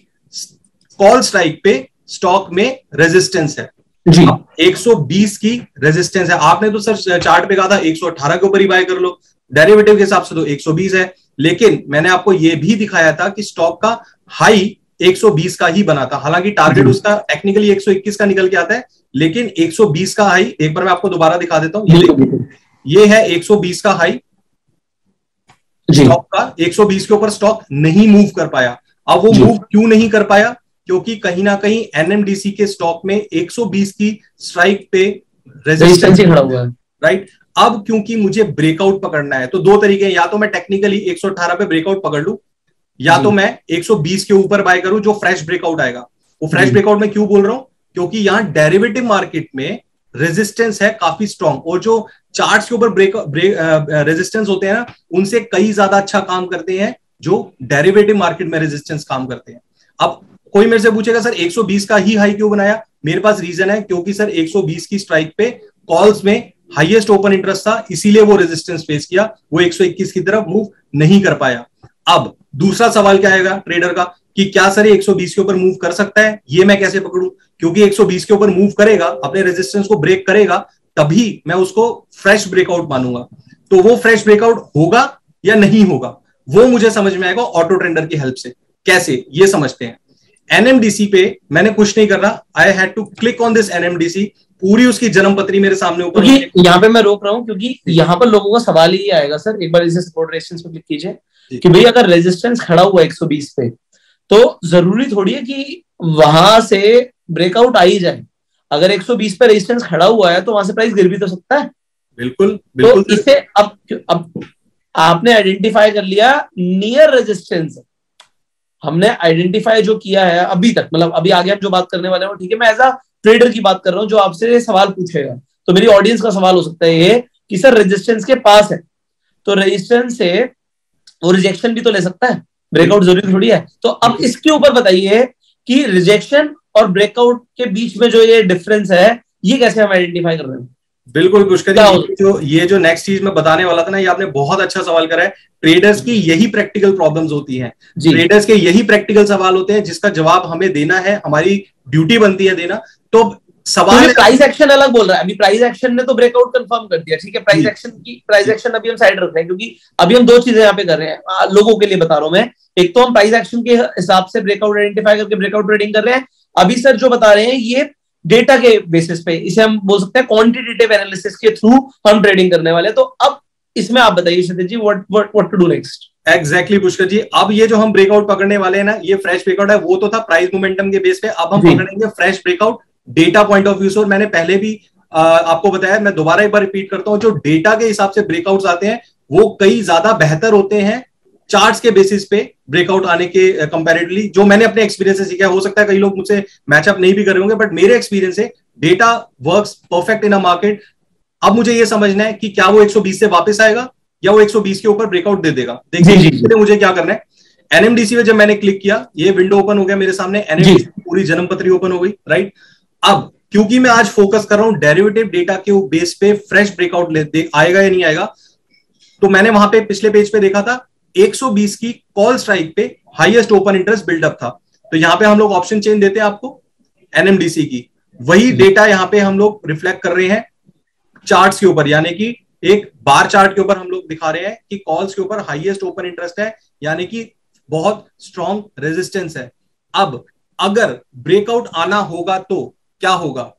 कॉल स्ट्राइक पे स्टॉक में रेजिस्टेंस है जी। 120 की रेजिस्टेंस है। आपने तो सर चार्ट पे कहा था 118 के ऊपर ही बाय कर लो, डेरिवेटिव के हिसाब से तो 120 है, लेकिन मैंने आपको यह भी दिखाया था कि स्टॉक का हाई 120 का ही बना था। हालांकि टारगेट उसका टेक्निकली 121 का निकल के आता है, लेकिन 120 का हाई, एक बार मैं आपको दोबारा दिखा देता हूं, ये है 120 का हाई स्टॉक का, 120 के ऊपर स्टॉक नहीं मूव कर पाया। अब वो मूव क्यों नहीं कर पाया, क्योंकि कहीं ना कहीं एनएमडीसी के स्टॉक में 120 की स्ट्राइक पे रेजिस्टेंस खड़ा हुआ है, राइट। अब क्योंकि मुझे ब्रेकआउट पकड़ना है तो दो तरीके हैं, या तो मैं टेक्निकली 118 पे ब्रेकआउट पकड़ लूं, या तो मैं 120 के ऊपर बाय करूं जो फ्रेश ब्रेकआउट आएगा। वो फ्रेश ब्रेकआउट में क्यों बोल रहा हूं, क्योंकि यहां डेरिवेटिव मार्केट में रेजिस्टेंस है काफी स्ट्रॉन्ग, और जो चार्ट्स के ऊपर रेजिस्टेंस होते हैं ना, उनसे कई ज्यादा अच्छा काम करते हैं जो डेरिवेटिव मार्केट में रेजिस्टेंस काम करते हैं। अब कोई मेरे से पूछेगा सर 120 का ही हाई क्यों बनाया, मेरे पास रीजन है, क्योंकि सर 120 की स्ट्राइक पे कॉल्स में हाईएस्ट ओपन इंटरेस्ट था, इसीलिए वो रेजिस्टेंस फेस किया, वो 121 की तरफ मूव नहीं कर पाया। अब दूसरा सवाल क्या आएगा ट्रेडर का कि क्या सर 120 के ऊपर मूव कर सकता है, ये मैं कैसे पकड़ूं, क्योंकि 120 के ऊपर मूव करेगा, अपने रेजिस्टेंस को ब्रेक करेगा, तभी मैं उसको फ्रेश ब्रेकआउट मानूंगा। तो वो फ्रेश ब्रेकआउट होगा या नहीं होगा, वो मुझे समझ में आएगा ऑटो ट्रेंडर की हेल्प से। कैसे, ये समझते हैं। एनएमडीसी पे मैंने कुछ नहीं कर रहा, I had to click on this NMDC, पूरी उसकी जन्मपत्री मेरे सामने ऊपर। यहाँ पे मैं रोक रहा हूँ क्योंकि यहाँ पर लोगों का सवाल ही आएगा सर, एक बार इसे सपोर्ट रेजिस्टेंस पे क्लिक कीजिए कि भाई अगर रेजिस्टेंस खड़ा हुआ 120 पे तो जरूरी थोड़ी है कि वहां से ब्रेकआउट आ ही जाए। अगर 120 पे रेजिस्टेंस खड़ा हुआ है तो वहां से प्राइस गिर भी तो सकता है। बिल्कुल बिल्कुल। तो इसे अब आपने आइडेंटिफाई कर लिया नियर रेजिस्टेंस, हमने आइडेंटिफाई जो किया है अभी तक, मतलब अभी आगे हम जो बात करने वाले हैं ठीक है, मैं एज अ ट्रेडर की बात कर रहा हूं जो आपसे सवाल पूछेगा। तो मेरी ऑडियंस का सवाल हो सकता है ये कि सर रेजिस्टेंस के पास है तो रेजिस्टेंस से वो रिजेक्शन भी तो ले सकता है, ब्रेकआउट जरूरी थोड़ी है। तो अब इसके ऊपर बताइए कि रिजेक्शन और ब्रेकआउट के बीच में जो ये डिफरेंस है ये कैसे हम आइडेंटिफाई कर रहे हैं। बिल्कुल पुष्कर, ये जो नेक्स्ट चीज मैं बताने वाला था ना, ये आपने बहुत अच्छा सवाल करा है। ट्रेडर्स की यही प्रैक्टिकल प्रॉब्लम्स होती हैं, ट्रेडर्स के यही प्रैक्टिकल सवाल होते हैं जिसका जवाब हमें देना है, हमारी ड्यूटी बनती है देना। तो सवाल तो प्राइस एक्शन अलग बोल रहा है, अभी प्राइस एक्शन ने तो ब्रेकआउट कंफर्म कर दिया, ठीक है। प्राइस एक्शन अभी हम साइड रख रहे हैं क्योंकि अभी हम दो चीजें यहाँ पे कर रहे हैं, लोगों के लिए बता रहा हूं मैं। एक तो हम प्राइस एक्शन के हिसाब से ब्रेकआउट आइडेंटिफाई करके ब्रेकआउट ट्रेडिंग कर रहे हैं। अभी सर जो बता रहे हैं ये डेटा के बेसिस पे, इसे हम बोल सकते हैं क्वांटिटेटिव एनालिसिस के थ्रू हम ट्रेडिंग करने वाले हैं। तो अब इसमें आप बताइए Kshitij ji what to do next. Exactly Pushkar ji, अब ये जो हम ब्रेकआउट पकड़ने वाले हैं ना, ये फ्रेश ब्रेकआउट है, वो तो था प्राइस मोमेंटम के बेस पे, अब हम पकड़ेंगे fresh breakout data point of view से। और मैंने पहले भी आपको बताया, मैं दोबारा एक बार रिपीट करता हूं, जो डेटा के हिसाब से ब्रेकआउट्स आते हैं वो कई ज्यादा बेहतर होते हैं चार्ट्स के बेसिस पे ब्रेकआउट आने के कंपैरेटिवली। जो मैंने अपने एक्सपीरियंस से सीखा, हो सकता है कई लोग मुझसे मैचअप नहीं भी कर रहे होंगे, बट मेरे एक्सपीरियंस से data works perfect in a market. अब मुझे ये समझना है कि क्या वो 120 से वापस आएगा या वो 120 के ऊपर ब्रेकआउट दे देगा। देखिए मुझे क्या करना है, एनएमडीसी में जब मैंने क्लिक किया, ये विंडो ओपन हो गया मेरे सामने, एनएमडीसी पूरी जन्मपत्री ओपन हो गई, राइट। अब क्योंकि मैं आज फोकस कर रहा हूं डेरिवेटिव डेटा के बेस पे फ्रेश ब्रेकआउट आएगा या नहीं आएगा, तो मैंने वहां पे पिछले पेज पे देखा था 120 की कॉल स्ट्राइक पे हाईएस्ट ओपन इंटरेस्ट बिल्डअप था। तो यहां पे हम लोग ऑप्शन चेन देते हैं आपको एनएमडीसी की, वही डेटा यहां पे हम लोग रिफ्लेक्ट कर रहे हैं चार्ट्स के ऊपर, यानी कि एक बार चार्ट के ऊपर हम लोग दिखा रहे हैं कि कॉल्स के ऊपर हाईएस्ट ओपन इंटरेस्ट है, यानी कि बहुत स्ट्रॉन्ग रेजिस्टेंस है। अब अगर ब्रेकआउट आना होगा तो क्या होगा,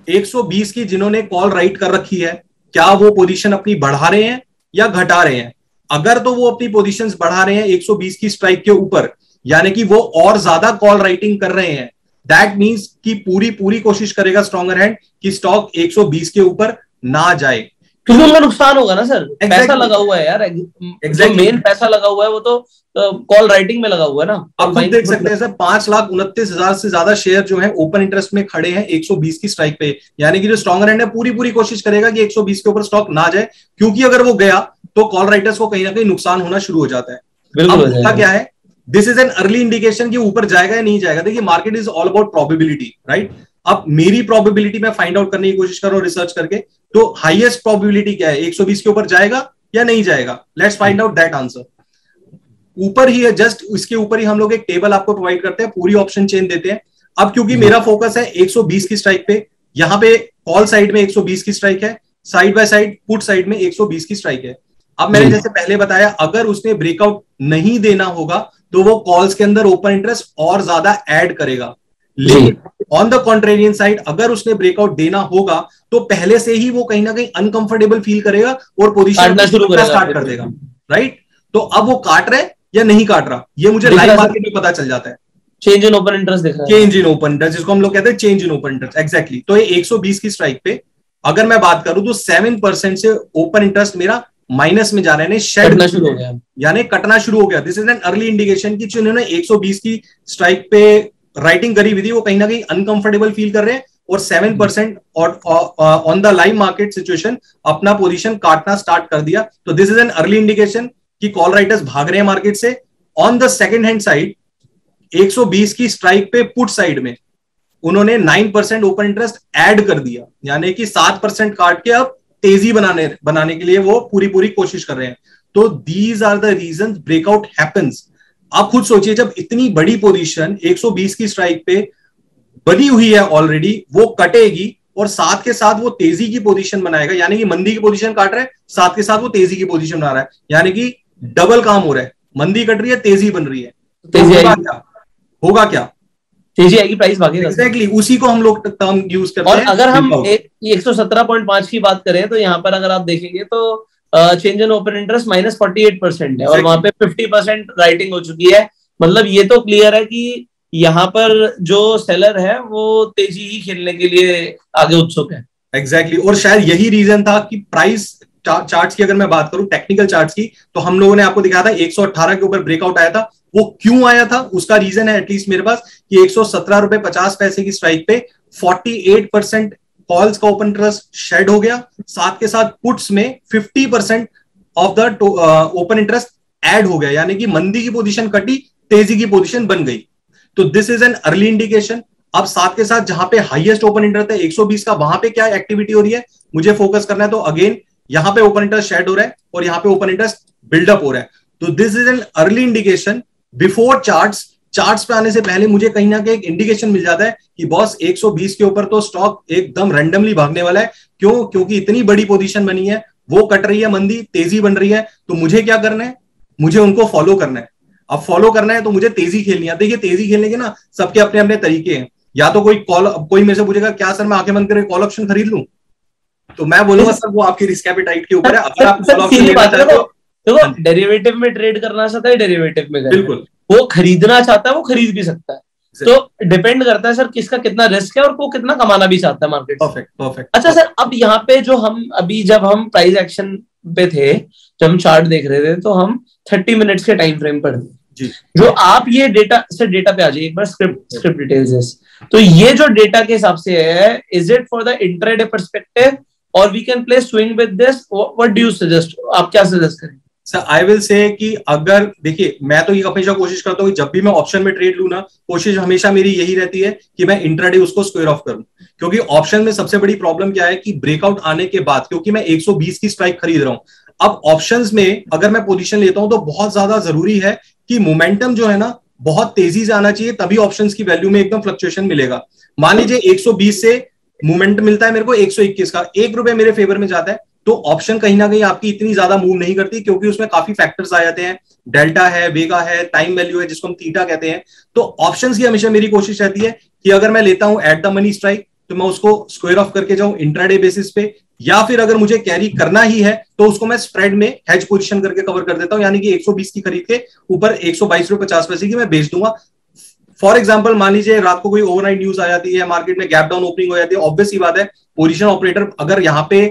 120 की जिन्होंने कॉल राइट कर रखी है, क्या वो पोजीशन अपनी बढ़ा रहे हैं या घटा रहे हैं। अगर तो वो अपनी पोजीशंस बढ़ा रहे हैं 120 की स्ट्राइक के ऊपर, यानी कि वो और ज्यादा कॉल राइटिंग कर रहे हैं, दैट मींस कि पूरी कोशिश करेगा स्ट्रॉन्गर हैंड कि स्टॉक 120 के ऊपर ना जाए। क्योंकि उनका नुकसान होगा ना सर। Exactly. पैसा लगा हुआ है यार, जो मेन पैसा लगा हुआ है वो तो कॉल राइटिंग में लगा हुआ है ना। आप खुद देख सकते हैं सर, 5,29,000 से ज्यादा शेयर जो है ओपन इंटरेस्ट में खड़े हैं 120 की स्ट्राइक पे। यानी कि जो स्ट्रॉन्गर एंड है पूरी कोशिश करेगा कि 120 के ऊपर स्टॉक ना जाए, क्योंकि अगर वो गया तो कॉल राइटर्स को कहीं ना कहीं नुकसान होना शुरू हो जाता है। अब होता क्या है, this is an early indication कि ऊपर जाएगा या नहीं जाएगा। देखिए market is all about probability, right. अब मेरी प्रोबेबिलिटी मैं फाइंड आउट करने की कोशिश कर रहा हूं रिसर्च करके, तो हाईएस्ट प्रोबेबिलिटी क्या है, 120 के ऊपर जाएगा या नहीं जाएगा। Let's find out that answer. ऊपर ही है, जस्ट इसके ऊपर ही हम लोग एक टेबल आपको प्रोवाइड करते हैं, पूरी ऑप्शन चेन देते हैं। अब क्योंकि मेरा फोकस है 120 की स्ट्राइक पे, यहां पे कॉल साइड में 120 की स्ट्राइक है, side by side put side में 120 की स्ट्राइक है। अब मैंने जैसे पहले बताया, अगर उसने ब्रेकआउट नहीं देना होगा तो वो कॉल्स के अंदर ओपन इंटरेस्ट और ज्यादा ऐड करेगा। लेकिन ऑन द कॉन्ट्रेरियन साइड अगर उसने ब्रेकआउट देना होगा तो पहले से ही वो कहीं ना कहीं अनकंफर्टेबल फील करेगा और पोजीशन स्टार्ट कर देगा, राइट। तो अब वो काट रहा है या नहीं काट रहा, ये मुझे लाइव मार्केट में पता चल जाता है। चेंज इन ओपन इंटरेस्ट दिख रहा है, चेंज इन ओपन इंटरेस्ट, जिसको हम लोग कहते हैं change in open interest, exactly. तो ये 120 की स्ट्राइक पे अगर मैं बात करूं तो 7% से ओपन इंटरेस्ट मेरा माइनस में जा रहे हैं, शेड शुरू हो गया, यानी कटना शुरू हो गया। This is an early indication की जिन्होंने 120 की स्ट्राइक पे राइटिंग करी हुई थी वो कहीं ना कहीं अनकंफर्टेबल फील कर रहे हैं और 7% on the live market situation अपना पोजीशन काटना स्टार्ट कर दिया। तो this is an early indication कि कॉल राइटर्स भाग रहे हैं मार्केट से। On the second hand side 120 की स्ट्राइक पे पुट साइड में उन्होंने 9% ओपन इंटरेस्ट ऐड कर दिया, यानी कि 7% काट के अब तेजी बनाने के लिए वो पूरी कोशिश कर रहे हैं। तो these are the reasons breakout happens. आप खुद सोचिए, जब इतनी बड़ी पोजीशन 120 की स्ट्राइक पे बनी हुई है ऑलरेडी, वो कटेगी और साथ के साथ वो तेजी की पोजीशन बनाएगा, यानी कि मंदी की पोजीशन काट रहा है, साथ के साथ वो तेजी की पोजीशन बना रहा है, यानी कि डबल काम हो रहा है, मंदी कट रही है, तेजी बन रही है। तो होगा क्या, तेजी आएगी, प्राइस भागेगा। एग्जैक्टली, उसी को हम लोग टर्म यूज करते हैं। और अगर हम 117.5 की बात करें तो यहाँ पर अगर आप देखेंगे तो चेंज इन ओपन इंटरेस्ट -48% है और वहां पे 50% राइटिंग हो चुकी है। मतलब ये तो क्लियर है कि यहाँ पर जो सेलर है वो तेजी ही खेलने के लिए आगे उत्सुक है। एग्जैक्टली, और शायद यही रीजन था कि प्राइस चार्ट्स की अगर मैं बात करूं, टेक्निकल चार्ट्स की, तो हम लोगों ने आपको दिखाया था 118 के ऊपर ब्रेकआउट आया था। वो क्यों आया था उसका रीजन है एटलीस्ट मेरे पास कि 117.50 की स्ट्राइक पे 48% कॉल्स का ओपन इंटरेस्ट शेड हो गया, साथ के साथ पुट्स में 50% of the open interest add हो गया, यानी कि मंदी की पोजीशन कटी, तेजी की पोजीशन बन गई। तो this is an early indication. अब साथ के साथ जहां पे हाईएस्ट ओपन इंटरेस्ट है 120 का, वहां पे क्या एक्टिविटी हो रही है मुझे फोकस करना है। तो अगेन यहां पे ओपन इंटरेस्ट शेड हो रहा है और यहां पे ओपन इंटरेस्ट बिल्डअप हो रहा है। तो this is an early indication before charts पे आने से पहले मुझे कहीं ना कहीं एक इंडिकेशन मिल जाता है कि बॉस 120 के ऊपर तो स्टॉक एकदम रैंडमली भागने वाला है। क्यों? क्योंकि इतनी बड़ी पोजीशन बनी है, वो कट रही है, मंदी तेजी बन रही है। तो मुझे क्या करना है, मुझे उनको फॉलो करना है। अब फॉलो करना है तो मुझे तेजी खेलनी है। देखिए तेजी खेलने के ना सबके अपने अपने तरीके हैं। या तो कोई मेरे से पूछेगा क्या सर मैं आंखें बंद करके कॉल ऑप्शन खरीद लूं, तो मैं बोलूंगा सर वो आपकी रिस्क एपेटाइट के ऊपर है। अगर आप कॉल ऑप्शन लेना चाहते हो, देखो डेरिवेटिव में ट्रेड करना चाहता है, डेरिवेटिव में बिल्कुल वो खरीदना चाहता है, वो खरीद भी सकता है। तो डिपेंड करता है सर किसका कितना रिस्क है और वो कितना कमाना भी चाहता है मार्केट। परफेक्ट। अच्छा सर, अब यहाँ पे जो हम अभी जब हम प्राइस एक्शन पे थे, जब हम चार्ट देख रहे थे, तो हम 30 मिनट्स के टाइम फ्रेम पर थे। जो आप ये डेटा से डेटा पे आ जाइए एक बार, स्क्रिप्ट डिटेल्स। तो ये जो डेटा के हिसाब से है, is it for the intraday perspective और we can play swing with this? What do you suggest? आप क्या सजेस्ट करें? सर आई विल से कि अगर देखिए, मैं तो ये हमेशा कोशिश करता हूँ कि जब भी मैं ऑप्शन में ट्रेड लूँ ना, कोशिश हमेशा मेरी यही रहती है कि मैं इंट्राडे उसको स्क्वायर ऑफ करूं। क्योंकि ऑप्शन में सबसे बड़ी प्रॉब्लम क्या है कि ब्रेकआउट आने के बाद, क्योंकि मैं 120 की स्ट्राइक खरीद रहा हूं, अब ऑप्शंस में अगर मैं पोजीशन लेता हूं तो बहुत ज्यादा जरूरी है कि मोमेंटम जो है ना बहुत तेजी से आना चाहिए, तभी ऑप्शंस की वैल्यू में एकदम फ्लक्चुएशन मिलेगा। मान लीजिए 120 से मोमेंटम मिलता है मेरे को 121 का, ₹1 मेरे फेवर में जाता है, तो ऑप्शन कहीं ना कहीं आपकी इतनी ज्यादा मूव नहीं करती, क्योंकि उसमें काफी फैक्टर्स आ जाते हैं। डेल्टा है, वेगा है, टाइम वैल्यू है जिसको हम थीटा कहते हैं। तो ऑप्शंस की हमेशा मेरी कोशिश रहती है कि अगर मैं लेता हूं एट द मनी स्ट्राइक तो मैं उसको स्क्वायर ऑफ करके जाऊं इंट्राडे बेसिस पे, या फिर अगर मुझे कैरी करना ही है तो उसको मैं स्प्रेड में हेज पोजीशन करके कवर कर देता हूं, यानी कि 120 की खरीद के ऊपर ₹122.50 की मैं बेच दूंगा। फॉर एग्जाम्पल मान लीजिए रात को कोई ओवरनाइट न्यूज आ जाती है, मार्केट में गैप डाउन ओपनिंग हो जाती है, ऑब्वियस ही बात है पोजीशन ऑपरेटर अगर यहाँ पे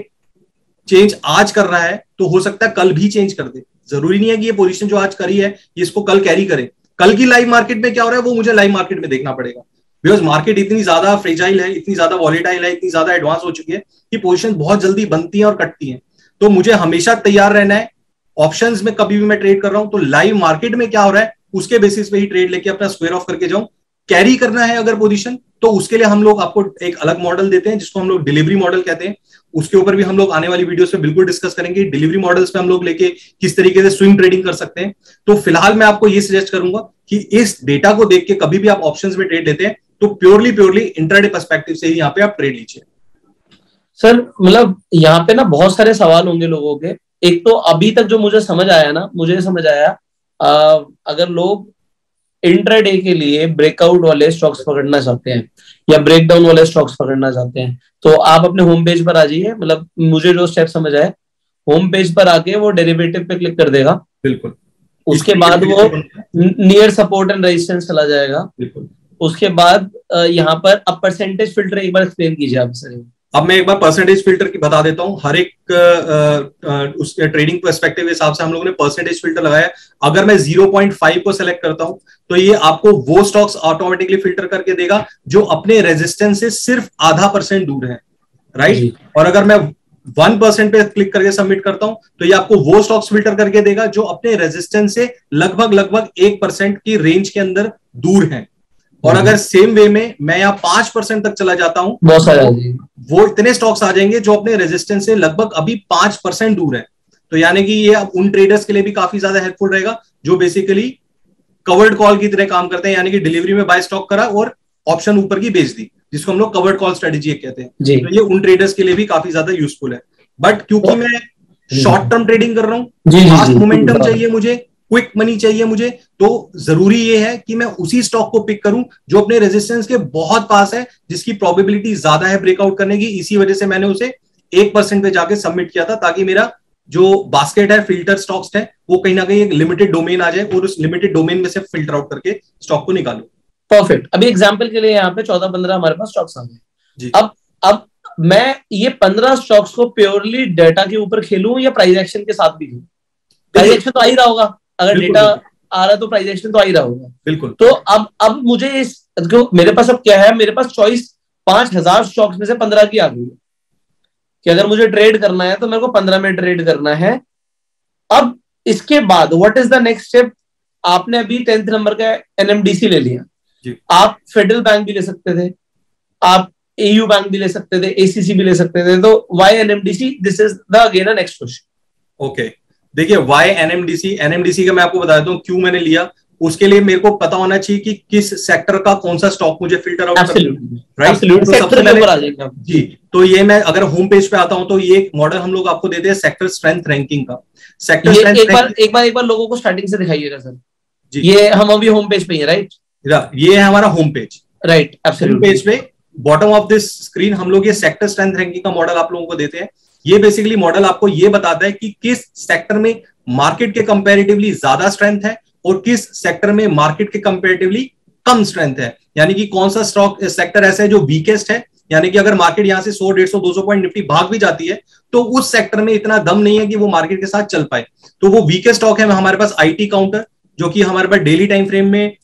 चेंज आज कर रहा है तो हो सकता है कल भी चेंज कर दे। जरूरी नहीं है कि ये पोजीशन जो आज करी है ये इसको कल कैरी करे। कल की लाइव मार्केट में क्या हो रहा है वो मुझे लाइव मार्केट में देखना पड़ेगा, बिकॉज मार्केट इतनी ज्यादा फ्रेजाइल है, इतनी ज्यादा वॉलेटाइल है, इतनी ज्यादा एडवांस हो चुकी है कि पोजीशन बहुत जल्दी बनती है और कटती है। तो मुझे हमेशा तैयार रहना है। ऑप्शंस में कभी भी मैं ट्रेड कर रहा हूं तो लाइव मार्केट में क्या हो रहा है उसके बेसिस पे ही ट्रेड लेके अपना स्क्वायर ऑफ करके जाऊं। कैरी करना है अगर पोजीशन तो उसके लिए हम लोग आपको एक अलग मॉडल देते हैं जिसको हम लोग डिलीवरी मॉडल कहते हैं। उसके ऊपर भी हम लोग आने वाली वीडियोस में बिल्कुल डिस्कस करेंगे। डिलीवरी मॉडल्स पे हम लोग लेके किस तरीके से स्विंग ट्रेडिंग कर सकते हैं। तो फिलहाल मैं आपको ये सजेस्ट करूंगा कि इस डेटा को देख के कभी भी आप ऑप्शंस में ट्रेड लेते हैं तो प्योरली इंट्राडे पर्सपेक्टिव से ही यहाँ पे आप ट्रेड लीजिए। सर मतलब यहाँ पे ना बहुत सारे सवाल होंगे लोगों के। एक तो अभी तक जो मुझे समझ आया ना, मुझे समझ आया अगर लोग इंट्राडे के लिए ब्रेकआउट वाले स्टॉक्स पकड़ना चाहते हैं या ब्रेकडाउन वाले स्टॉक्स पकड़ना चाहते हैं तो आप अपने होम पेज पर आ जाइए। मतलब मुझे जो स्टेप समझ आए, होम पेज पर आके वो डेरिवेटिव पे क्लिक कर देगा। बिल्कुल। उसके बाद वो नियर सपोर्ट एंड रेजिस्टेंस चला जाएगा। बिल्कुल। उसके बाद यहाँ पर अब परसेंटेज फिल्टर एक बार एक्सप्लेन कीजिए आप सर। अब मैं एक बार परसेंटेज फिल्टर की बता देता हूं। हर एक उस ट्रेडिंग पर्सपेक्टिव के हिसाब से हम लोगों ने परसेंटेज फिल्टर लगाया। अगर मैं 0.5 को सेलेक्ट करता हूं तो ये आपको वो स्टॉक्स ऑटोमेटिकली फिल्टर करके देगा जो अपने रेजिस्टेंस से सिर्फ %0.5 दूर है, राइट। और अगर मैं 1% पे क्लिक करके सबमिट करता हूं तो ये आपको वो स्टॉक्स फिल्टर करके देगा जो अपने रेजिस्टेंस से लगभग 1% की रेंज के अंदर दूर है। और अगर सेम वे में मैं यहाँ 5% तक चला जाता हूं तो वो इतने स्टॉक्स आ जाएंगे जो अपने रेजिस्टेंस से लगभग अभी 5% दूर है। तो यानी कि ये अब उन ट्रेडर्स के लिए भी काफी ज्यादा हेल्पफुल रहेगा जो बेसिकली कवर्ड कॉल की तरह काम करते हैं। यानी कि डिलीवरी में बाय स्टॉक करा और ऑप्शन ऊपर की बेच दी, जिसको हम लोग कवर्ड कॉल स्ट्रेटेजी कहते हैं। तो ये उन ट्रेडर्स के लिए भी काफी ज्यादा यूजफुल है। बट क्योंकि मैं शॉर्ट टर्म ट्रेडिंग कर रहा हूँ, फास्ट मोमेंटम चाहिए मुझे, क्विक मनी चाहिए मुझे, तो जरूरी ये है कि मैं उसी स्टॉक को पिक करूं जो अपने रेजिस्टेंस के बहुत पास है, जिसकी प्रोबेबिलिटी ज्यादा है ब्रेकआउट करने की। इसी वजह से मैंने उसे 1% पे जाके सबमिट किया था ताकि मेरा जो बास्केट है फिल्टर स्टॉक्स है वो कहीं ना कहीं एक लिमिटेड डोमेन आ जाए और उस लिमिटेड डोमेन में से फिल्टर आउट करके स्टॉक को निकालू। परफेक्ट। अभी एग्जांपल के लिए यहाँ पे 14-15 हमारे पास स्टॉक्स आ गए। अब मैं ये 15 स्टॉक्स को प्योरली डेटा के ऊपर खेलूं या प्राइस एक्शन के साथ भी खेलूं? प्राइस एक्शन तो आ ही रहा होगा, अगर डेटा आ रहा है तो प्राइस एक्शन तो आ ही रहा होगा। बिल्कुल। तो अब मुझे मेरे पास अब क्या है, मेरे पास चॉइस 5000 स्टॉक्स में से 15 की आ गई है कि अगर मुझे ट्रेड करना है तो मेरे को 15 में ट्रेड करना है। अब इसके बाद what is the next step? आपने अभी 10th नंबर का एनएमडीसी ले लिया जी। आप फेडरल बैंक भी ले सकते थे, आप एयू बैंक भी ले सकते थे, एसीसी भी ले सकते थे। तो why NMDC? This is the again next question. Okay, देखिए व्हाई एनएमडीसी का मैं आपको बता देता हूँ क्यों मैंने लिया। उसके लिए मेरे को पता होना चाहिए कि किस सेक्टर का कौन सा स्टॉक मुझे फिल्टर आउट करना है, राइट। तो सबसे पहले जी, तो ये मैं अगर होम पेज पे आता हूं तो ये एक मॉडल हम लोग आपको देते हैं सेक्टर स्ट्रेंथ रैंकिंग का। सेक्टर स्ट्रेंथ एक बार लोगों को स्टार्टिंग से दिखाइएगा सर जी। ये हम अभी होम पेज पे ही है, राइट? ये है हमारा home page, right. Home page पे बॉटम ऑफ दिस स्क्रीन हम लोग ये सेक्टर स्ट्रेंथ रैंकिंग का मॉडल आप लोगों को देते हैं। ये बेसिकली मॉडल आपको ये बताता है कि किस सेक्टर में मार्केट के कंपैरेटिवली ज्यादा स्ट्रेंथ है और किस सेक्टर में मार्केट के कंपैरेटिवली कम स्ट्रेंथ है। यानी कि कौन सा स्टॉक सेक्टर ऐसा है जो वीकेस्ट है, यानी कि अगर मार्केट यहां से 100, 150, 200 पॉइंट निफ्टी भाग भी जाती है तो उस सेक्टर में इतना दम नहीं है कि वो मार्केट के साथ चल पाए। तो वो वीकेस्ट स्टॉक है हमारे पास आईटी काउंटर, जो कि हमारे पास डेली टाइम फ्रेम में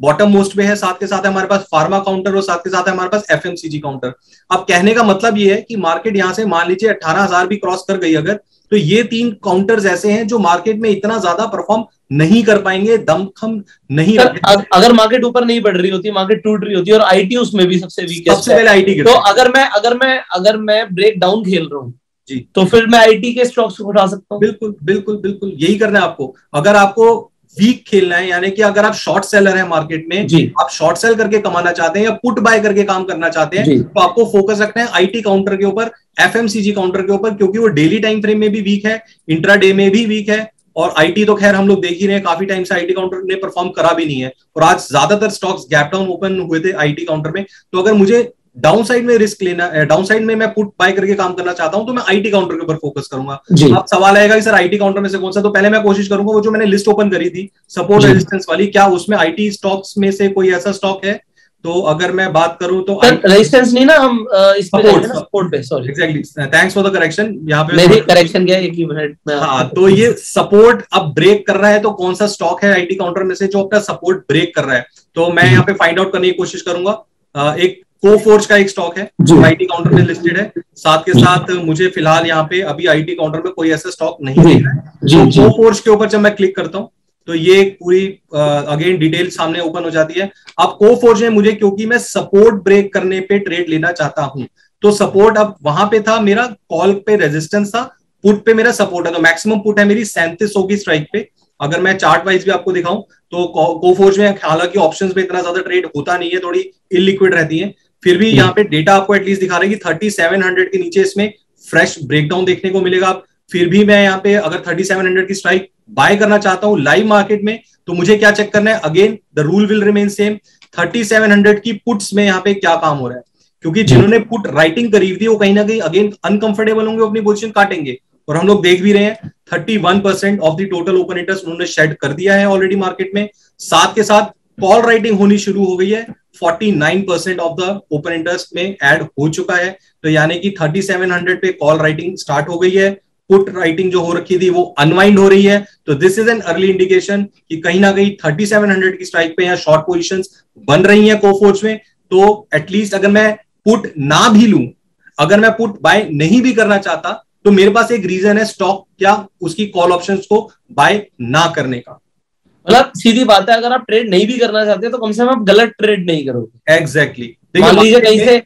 बॉटम मोस्ट पे है। साथ के साथ है हमारे पास फार्मा काउंटर और साथ के साथ है हमारे पास एफएमसीजी काउंटर। अब कहने का मतलब ये है कि मार्केट यहां से मान लीजिए 18,000 भी क्रॉस कर गई अगर, तो ये 3 काउंटर्स ऐसे हैं जो मार्केट में इतना ज्यादा परफॉर्म नहीं कर पाएंगे, दमखम नहीं रखेंगे। अगर मार्केट ऊपर नहीं बढ़ रही होती, मार्केट टूट रही होती और आईटी उसमें भी सबसे वीक है, सबसे पहले आईटी। तो अगर मैं ब्रेक डाउन खेल रहा हूँ जी, तो फिर मैं आईटी के स्टॉक्स को उठा सकता हूँ। बिल्कुल यही करना है आपको। अगर आपको वीक खेलना है, यानी कि अगर आप शॉर्ट सेलर है मार्केट में, आप शॉर्ट सेल करके कमाना चाहते हैं या पुट बाय करके काम करना चाहते हैं, तो आपको फोकस रखना है आईटी काउंटर के ऊपर, एफएमसीजी काउंटर के ऊपर, क्योंकि वो डेली टाइम फ्रेम में भी वीक है, इंट्राडे में भी वीक है। और आईटी तो खैर हम लोग देख ही रहे हैं, काफी टाइम से आईटी काउंटर ने परफॉर्म करा भी नहीं है और आज ज्यादातर स्टॉक्स गैप डाउन ओपन हुए थे आईटी काउंटर में। तो अगर मुझे डाउन साइड में रिस्क लेना है, डाउन साइड में मैं पुट बाय करके काम करना चाहता हूं, तो मैं आईटी काउंटर के ऊपर फोकस करूंगा। अब सवाल आएगा कि सर आईटी काउंटर में से कौन सा? तो पहले मैं कोशिश करूंगा वो जो मैंने लिस्ट ओपन करी थी सपोर्ट रेजिस्टेंस वाली, क्या उसमें आईटी स्टॉक्स में से कोई ऐसा स्टॉक है? तो अगर मैं बात करूं तो रेजिस्टेंस नहीं ना, हम इस पे जाएंगे ना, सपोर्ट पे। Sorry, exactly, thanks for the correction. यहाँ पे मेरी करेक्शन क्या है, एक ही मिनट में। हाँ, तो ये सपोर्ट अब ब्रेक कर रहा है, तो कौन सा स्टॉक है आईटी काउंटर में से जो अपना सपोर्ट ब्रेक कर रहा है, तो मैं यहाँ पे फाइंड आउट करने की कोशिश करूंगा। एक कोफोर्ज का एक स्टॉक है जो आईटी काउंटर में लिस्टेड है, साथ के साथ मुझे फिलहाल यहाँ पे अभी आईटी काउंटर में कोई ऐसा स्टॉक नहीं दिख रहा है। तो कोफोर्ज के ऊपर जब मैं क्लिक करता हूँ तो ये पूरी अगेन डिटेल सामने ओपन हो जाती है। अब कोफोर्ज में मुझे, क्योंकि मैं सपोर्ट ब्रेक करने पे ट्रेड लेना चाहता हूं, तो सपोर्ट अब वहां पे था मेरा, कॉल पे रेजिस्टेंस था, पुट पे मेरा सपोर्ट है, तो मैक्सिमम पुट है मेरी 3700 की स्ट्राइक पे। अगर मैं चार्ट वाइज भी आपको दिखाऊं तो कोफोर्ज में हालांकि ऑप्शंस में इतना ज्यादा ट्रेड होता नहीं है, थोड़ी इलिक्विड रहती है, फिर भी यहाँ पे डेटा आपको एटलीस्ट दिखा रहा है कि 3700 के नीचे इसमें फ्रेश ब्रेकडाउन देखने को मिलेगा। फिर भी मैं यहाँ पे अगर 3700 की स्ट्राइक बाय करना चाहता हूं लाइव मार्केट में, तो मुझे क्या चेक करना है, again the rule will remain same, 3700 की पुट्स में यहाँ पे क्या काम हो रहा है, क्योंकि जिन्होंने पुट राइटिंग करी थी वो कहीं ना कहीं अगेन अनकंफर्टेबल होंगे, अपनी पोजीशन काटेंगे, और हम लोग देख भी रहे हैं 31% of the total open interest उन्होंने शेड कर दिया है ऑलरेडी मार्केट में। साथ के साथ कॉल राइटिंग होनी शुरू हो गई है, 49% ऑफ द ओपन इंटरेस्ट में ऐड हो चुका है, तो यानी कि 3700 पे कॉल राइटिंग स्टार्ट हो गई है, पुट राइटिंग जो हो रखी थी वो अनवाइंड हो रही है। तो this is an early indication कि कहीं ना कहीं 3700 की स्ट्राइक पे यहाँ शॉर्ट पोजीशंस बन रही हैं कोफोर्ज में। तो एटलीस्ट अगर मैं पुट ना भी लूं, अगर मैं पुट बाय नहीं भी करना चाहता, तो मेरे पास एक रीजन है स्टॉक क्या उसकी कॉल ऑप्शंस को बाय ना करने का। मतलब सीधी बात है, अगर आप ट्रेड नहीं भी करना चाहते तो कम से कम आप गलत ट्रेड नहीं करोगे। एग्जैक्टली। मान लीजिए कहीं से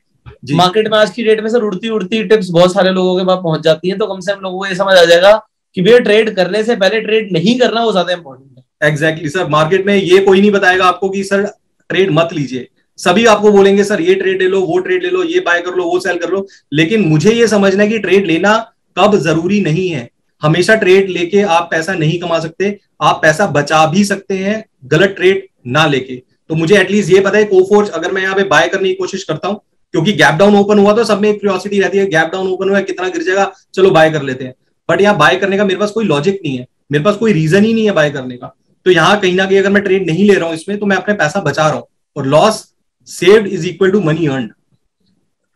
मार्केट में आज की डेट में सर उड़ती उड़ती टिप्स बहुत सारे लोगों के पास पहुंच जाती हैं, तो कम से कम लोगों को ये समझ आ जाएगा कि भैया ट्रेड करने से पहले ट्रेड नहीं करना वो ज्यादा इंपॉर्टेंट है। एग्जैक्टली सर, मार्केट में ये कोई नहीं बताएगा आपको कि सर ट्रेड मत लीजिए, सभी आपको बोलेंगे सर ये ट्रेड ले लो, वो ट्रेड ले लो, ये बाय कर लो, वो सेल कर लो, लेकिन मुझे ये समझना है कि ट्रेड लेना कब जरूरी नहीं है। हमेशा ट्रेड लेके आप पैसा नहीं कमा सकते, आप पैसा बचा भी सकते हैं गलत ट्रेड ना लेके। तो मुझे एटलीस्ट ये पता है कोफोर्ज अगर मैं यहाँ पे बाय करने की कोशिश करता हूं, क्योंकि गैप डाउन ओपन हुआ तो सब में एक क्यूरियोसिटी रहती है, गैप डाउन ओपन हुआ कितना गिर जाएगा, चलो बाय कर लेते हैं, बट यहाँ बाय करने का मेरे पास कोई लॉजिक नहीं है, मेरे पास कोई रीजन ही नहीं है बाय करने का। तो यहाँ कहीं ना कहीं अगर मैं ट्रेड नहीं ले रहा हूं इसमें, तो मैं अपने पैसा बचा रहा हूं, और loss saved is equal to money earned.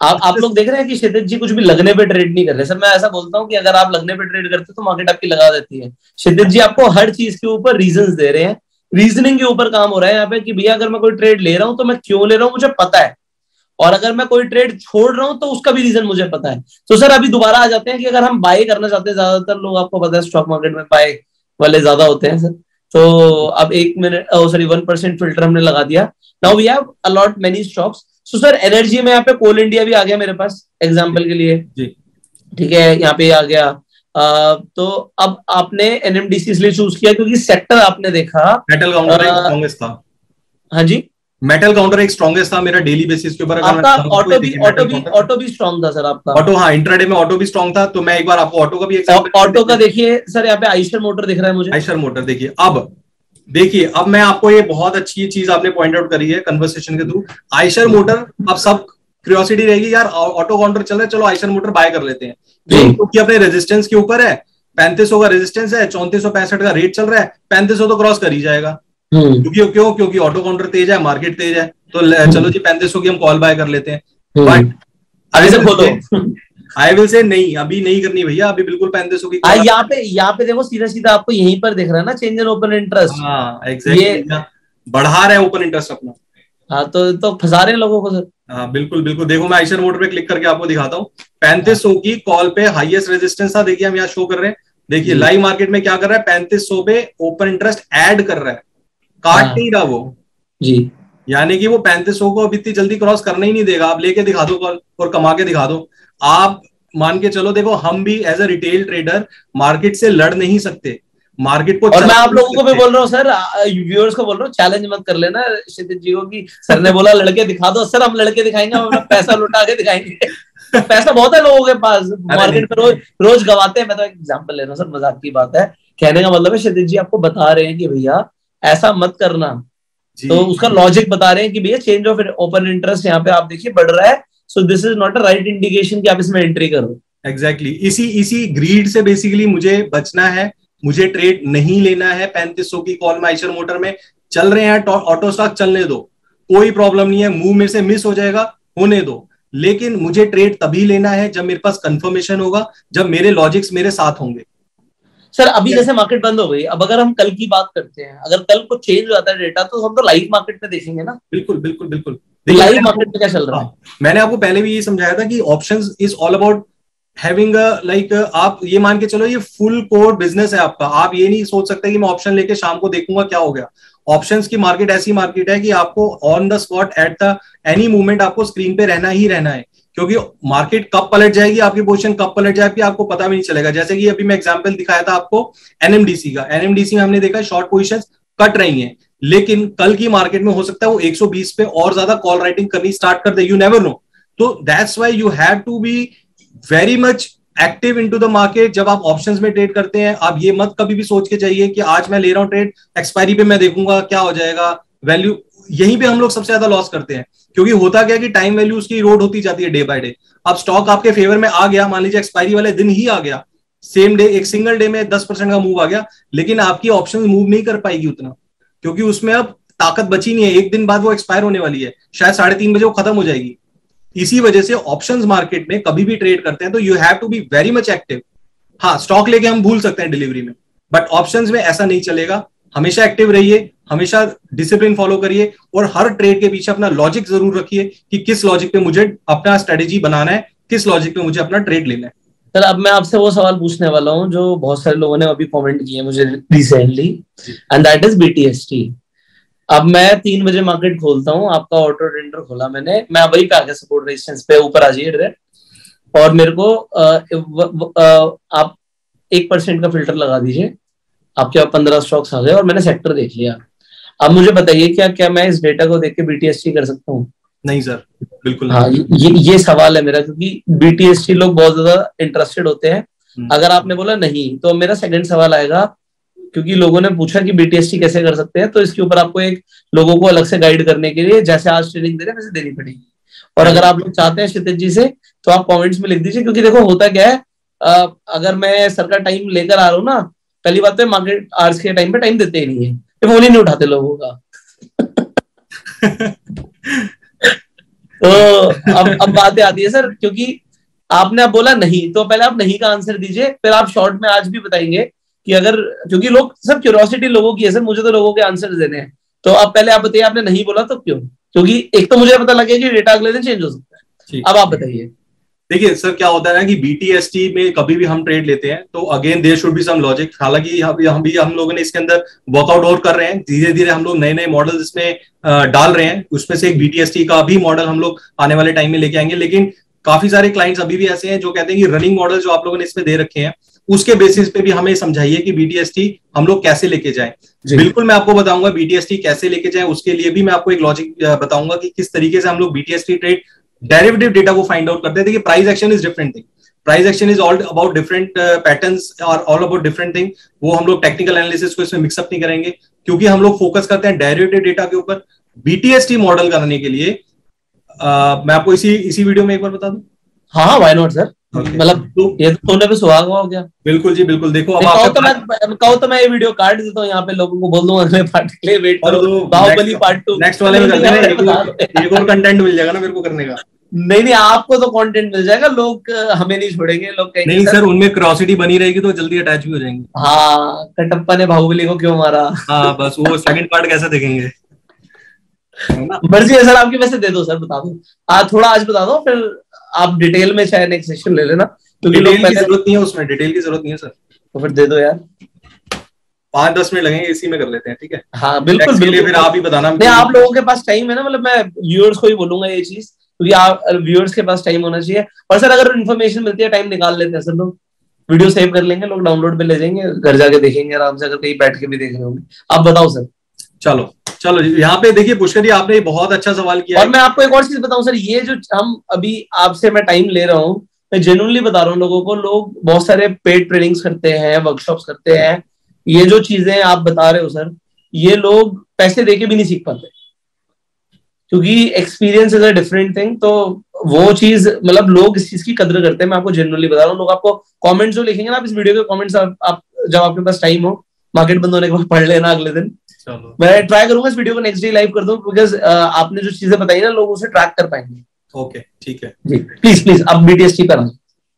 आप लोग देख रहे हैं कि क्षितिज जी कुछ भी लगने पे ट्रेड नहीं कर रहे। सर मैं ऐसा बोलता हूँ कि अगर आप लगने पे ट्रेड करते तो मार्केट आपकी लगा देती है। क्षितिज जी आपको हर चीज के ऊपर रीजंस दे रहे हैं, रीजनिंग के ऊपर काम हो रहा है यहाँ पे कि भैया अगर मैं कोई ट्रेड ले रहा हूँ तो मैं क्यों ले रहा हूँ मुझे पता है, और अगर मैं कोई ट्रेड छोड़ रहा हूँ तो उसका भी रीजन मुझे पता है। तो सर अभी दोबारा आ जाते हैं कि अगर हम बाय करना चाहते हैं, ज्यादातर लोग आपको पता है स्टॉक मार्केट में बाय वाले ज्यादा होते हैं सर। तो अब 1% फिल्टर हमने लगा दिया। Now we have a lot many stocks. So sir energy में यहाँ पे कोल इंडिया भी आ गया मेरे पास एग्जाम्पल के लिए, ठीक है, यहाँ पे आ गया। तो अब आपने एनएमडीसी इसलिए चूज किया क्योंकि सेक्टर आपने देखा मेटल काउंटर एक स्ट्रॉन्गेस्ट था। हाँ जी, मेटल काउंटर एक स्ट्रॉन्गेस्ट था मेरा डेली बेसिस के ऊपर। आपका ऑटो भी स्ट्रॉन्ग था सर आपका। ऑटो, हाँ, इंट्राडे में ऑटो भी स्ट्रॉन्ग था। तो मैं एक बार आपको ऑटो का भी ऑटो का देखिए सर, यहाँ पे आइशर मोटर दिख रहा है मुझे। आइशर मोटर देखिए, अब मैं आपको ये बहुत अच्छी चीज आपने पॉइंट आउट करी है कन्वर्सेशन के थ्रू। आइशर मोटर, अब सब क्यूरियोसिटी रहेगी यार ऑटो काउंटर चल रहा है, चलो आइशर मोटर बाय कर लेते हैं, क्योंकि अपने रेजिस्टेंस के ऊपर है, 3500 का रेजिस्टेंस है, 3465 का रेट चल रहा है, 3500 तो क्रॉस कर ही जाएगा। क्योंकि ऑटो काउंटर तेज है, मार्केट तेज है, तो चलो जी 3500 की हम कॉल बाय कर लेते हैं। बट आई विल से नहीं, अभी नहीं करनी भैया, अभी बिल्कुल 3500 की। यहाँ पे देखो सीधा सीधा आपको यहीं पर दिख रहा है ना चेंज इन ओपन इंटरेस्ट। हाँ एग्जैक्टली, बढ़ा रहे हैं ओपन इंटरेस्ट अपना। हाँ तो फंसा रहे हैं लोगों को सर। हाँ बिल्कुल बिल्कुल, देखो मैं आइशर मोटर पे क्लिक करके आपको दिखाता हूँ। 3500 की कॉल पे हाईएस्ट रेजिस्टेंस था, देखिए हम यहाँ शो कर रहे हैं। देखिए लाइव मार्केट में क्या कर रहा है, 3500 पे ओपन इंटरेस्ट ऐड कर रहा है, काट नहीं रहा वो जी, यानी कि वो 3500 को अब इतनी जल्दी क्रॉस करना ही नहीं देगा। आप लेके दिखा दो कॉल और कमा के दिखा दो। आप मान के चलो, देखो हम भी as a retail trader market से लड़ नहीं सकते, मार्केट को। और मैं आप लोगों को भी बोल रहा हूँ सर, व्यूअर्स को बोल रहा हूँ, चैलेंज मत कर लेना क्षितिज जी को कि सर ने बोला लड़के दिखा दो। सर हम लड़के दिखाएंगे, हम अपना पैसा लुटा के दिखाएंगे। पैसा बहुत है लोगों के पास, मार्केट में रोज गवाते हैं। मैं तो एक एग्जांपल ले रहा हूँ सर, मजाक की बात है, कहने का मतलब है क्षितिज जी आपको बता रहे हैं कि भैया ऐसा मत करना, तो उसका लॉजिक बता रहे हैं कि भैया चेंज ऑफ ओपन इंटरेस्ट यहाँ पे आप देखिए बढ़ रहा है, so this is not a right indication कि आप इसमें एंट्री करो। एग्जैक्टली, इसी ग्रीड से बेसिकली मुझे बचना है, मुझे ट्रेड नहीं लेना है। 3500 की कॉल में आइशर मोटर में चल रहे हैं, ऑटो स्टॉक चलने दो, कोई प्रॉब्लम नहीं है, मूव में से मिस हो जाएगा, होने दो। लेकिन मुझे ट्रेड तभी लेना है जब मेरे पास कंफर्मेशन होगा, जब मेरे लॉजिक्स मेरे साथ होंगे। सर अभी जैसे मार्केट बंद हो गई, अब अगर हम कल की बात करते हैं, अगर कल को चेंज हो जाता है डेटा, तो हम तो लाइव मार्केट में देखेंगे ना। बिल्कुल बिल्कुल बिल्कुल। लाइव मार्केट में क्या चल रहा है? मैंने आपको पहले भी ये समझाया था कि options is all about having like, आप ये मान के चलो ये फुल कोर बिजनेस है आपका। आप ये नहीं सोच सकते कि मैं ऑप्शन लेके शाम को देखूंगा क्या हो गया। ऑप्शंस की मार्केट ऐसी मार्केट है कि आपको on the spot at the any moment आपको स्क्रीन पे रहना ही रहना है, क्योंकि मार्केट कब पलट जाएगी, आपकी पोजीशन कब पलट जाएगी आपको पता भी नहीं चलेगा। जैसे कि अभी मैं एग्जांपल दिखाया था आपको एनएमडीसी का, एनएमडीसी में हमने देखा शॉर्ट पोजीशंस कट रही हैं, लेकिन कल की मार्केट में हो सकता है वो 120 पे और ज्यादा कॉल राइटिंग करनी स्टार्ट कर दे, यू नेवर नो। तो that's why you have to be very much active into the market. जब आप ऑप्शंस में ट्रेड करते हैं, आप ये मत कभी भी सोच के जाइए कि आज मैं ले रहा हूं ट्रेड, एक्सपायरी पे मैं देखूंगा क्या हो जाएगा वैल्यू। यहीं पे हम लोग सबसे ज्यादा लॉस करते हैं, क्योंकि होता क्या है कि टाइम वैल्यू उसकी इरोड होती जाती है डे बाय डे। अब स्टॉक आपके फेवर में आ गया, मान लीजिए एक्सपायरी वाले दिन ही आ गया, सेम डे, एक सिंगल डे में 10% का मूव आ गया, लेकिन आपकी ऑप्शन मूव नहीं कर पाएगी उतना, क्योंकि उसमें अब ताकत बची नहीं है। एक दिन बाद वो एक्सपायर होने वाली है, शायद 3:30 बजे वो खत्म हो जाएगी। इसी वजह से ऑप्शंस मार्केट में कभी भी ट्रेड करते हैं तो you have to be very much active. हाँ, स्टॉक लेके हम भूल सकते हैं डिलीवरी में, बट ऑप्शंस में ऐसा नहीं चलेगा। हमेशा एक्टिव रहिए, हमेशा डिसिप्लिन फॉलो करिए, और हर ट्रेड के पीछे अपना लॉजिक जरूर रखिए कि किस लॉजिक पे मुझे अपना स्ट्रेटेजी बनाना है, किस लॉजिक पे मुझे अपना ट्रेड लेना है। सर अब मैं आपसे वो सवाल पूछने वाला हूं जो बहुत सारे लोगों ने अभी कमेंट किए मुझे recently, and that is BTST. अब मैं 3 बजे मार्केट खोलता हूँ, आपका ऑटो टेंडर खोला मैंने, मैं वही पे आ गया सपोर्ट रेजिस्टेंस पे, ऊपर आ जाइए इधर, और मेरे को आप 1% का फिल्टर लगा दीजिए, आपके पास 15 स्टॉक्स आ गए और मैंने सेक्टर देख लिया। अब मुझे बताइए क्या क्या मैं इस डेटा को देख के बीटीएसटी कर सकता हूँ? नहीं सर, बिल्कुल हाँ, ये सवाल है मेरा, क्योंकि बीटीएसटी लोग बहुत ज्यादा इंटरेस्टेड होते हैं। अगर आपने बोला नहीं, तो मेरा सेकंड सवाल आएगा, क्योंकि लोगों ने पूछा कि बीटीएसटी कैसे कर सकते हैं, तो इसके ऊपर आपको एक लोगों को अलग से गाइड करने के लिए, जैसे आज ट्रेनिंग दे रहे हैं वैसे देनी पड़ेगी। और अगर आप लोग चाहते हैं क्षितिज जी से, तो आप कमेंट्स में लिख दीजिए, क्योंकि देखो होता क्या है, अगर मैं सर का टाइम लेकर आ रहा हूँ ना, पहली बात तो मार्केट आवर्स के टाइम पे टाइम देते ही नहीं है, फोन ही नहीं उठाते लोगों का। तो अब बातें आती है सर, क्योंकि आपने अब बोला नहीं, तो पहले आप नहीं का आंसर दीजिए, फिर आप शॉर्ट में आज भी बताएंगे कि अगर, क्योंकि लोग सब क्यूरियोसिटी लोगों की है सर, मुझे तो लोगों के आंसर देने हैं। तो अब पहले आप बताइए, आपने नहीं बोला तो क्यों? क्योंकि एक तो मुझे पता लगे कि डेटा अगले दिन चेंज हो सकता है। अब आप बताइए। देखिए सर, क्या होता है ना कि बीटीएसटी में कभी भी हम ट्रेड लेते हैं तो again there should be some logic. हालांकि हम लोगों ने इसके अंदर वर्कआउट और कर रहे हैं, धीरे धीरे हम लोग नए नए मॉडल इसमें डाल रहे हैं। उसमें से एक बीटीएसटी का भी मॉडल हम लोग आने वाले टाइम में लेके आएंगे। लेकिन काफी सारे क्लाइंट्स अभी भी ऐसे हैं जो कहते हैं कि रनिंग मॉडल जो आप लोगों ने इसमें दे रखे हैं, उसके बेसिस पे भी हमें समझाइए कि बीटीएसटी हम लोग कैसे लेके जाएं। बिल्कुल मैं आपको बताऊंगा बीटीएसटी कैसे लेके जाएं, उसके लिए भी मैं आपको एक लॉजिक बताऊंगा कि किस तरीके से हम लोग बीटीएसटी ट्रेड डेरिवेटिव डेटा को फाइंड आउट करते हैं। देखिए, price action is different thing, price action is all about different patterns और ऑल अबाउट डिफरेंट थिंग। वो हम लोग टेक्निकल एनालिसिस को इसमें मिक्सअप नहीं करेंगे, क्योंकि हम लोग फोकस करते हैं डेरिवेटिव डेटा के ऊपर। बीटीएसटी मॉडल करने के लिए मैं आपको इसी वीडियो में एक बार बता दूं। हाँ, व्हाई नॉट सर, मतलब ये तो सोने पे सुहागा हो गया। बिल्कुल जी बिल्कुल। देखो, अब कहो तो मैं ये वीडियो काट देता हूँ, यहाँ पे लोगों को बोल दूंगा अगले पार्ट के लिए वेट करो, बाहुबली पार्ट 2 नेक्स्ट वाले में कर लेना, एक और कंटेंट मिल जाएगा ना मेरे को करने का। नहीं, आपको तो कंटेंट मिल जाएगा, लोग हमें नहीं छोड़ेंगे, लोग कहेंगे नहीं सर, उनमें क्यूरियोसिटी बनी रहेगी तो जल्दी अटैच भी हो जाएंगे। हाँ, कटप्पा ने बाहुबली को क्यों मारा। हाँ, बस वो सेकंड पार्ट कैसे देखेंगे। मर्जी है सर आपकी, वैसे दे दो सर, बता दो थोड़ा आज बता दो, फिर आप डिटेल में चाहे नेक्स्ट सेशन ले लेना, क्योंकि लोग की जरूरत नहीं है उसमें, डिटेल की जरूरत नहीं है सर। तो फिर दे दो यार, 5-10 मिनट लगेंगे, इसी में कर लेते हैं, ठीक है। हाँ बिल्कुल बिल्कुल, फिर आप ही बताना। नहीं, आप लोगों के पास टाइम है ना, मतलब मैं व्यूअर्स को ही बोलूंगा ये चीज, क्योंकि आप व्यूअर्स के पास टाइम होना चाहिए। और सर अगर इन्फॉर्मेशन मिलती है, टाइम निकाल लेते हैं सर, लोग वीडियो सेव कर लेंगे, लोग डाउनलोड पे ले जाएंगे, घर जाके देखेंगे आराम से, अगर कहीं बैठ के भी देख रहे होंगे। आप बताओ सर। चलो यहाँ पे देखिए पुष्कर जी, आपने बहुत अच्छा सवाल किया। और मैं आपको एक और चीज बताऊं सर, ये जो हम अभी आपसे मैं टाइम ले रहा हूँ, मैं जेन्युइनली बता रहा हूँ लोगों को, लोग बहुत सारे पेड ट्रेनिंग्स करते हैं, वर्कशॉप्स करते हैं, ये जो चीजें आप बता रहे हो सर, ये लोग पैसे देके भी नहीं सीख पाते, क्योंकि experience is a different thing. तो वो चीज, मतलब लोग इस चीज की कदर करते हैं, मैं आपको जेन्युइनली बता रहा हूँ। लोग आपको कमेंट्स जो लिखेंगे ना, आप इस वीडियो के कमेंट्स आप जब आपके पास टाइम हो, मार्केट बंद होने के बाद पढ़ लेना अगले दिन। चलो मैं ट्राई करूंगा इस वीडियो को नेक्स्ट डे लाइव कर दूं, बिकॉज आपने जो चीजें बताई ना लोग उसे ट्रैक कर पाएंगे। ओके ठीक है जी प्लीज प्लीज अब BTST पर।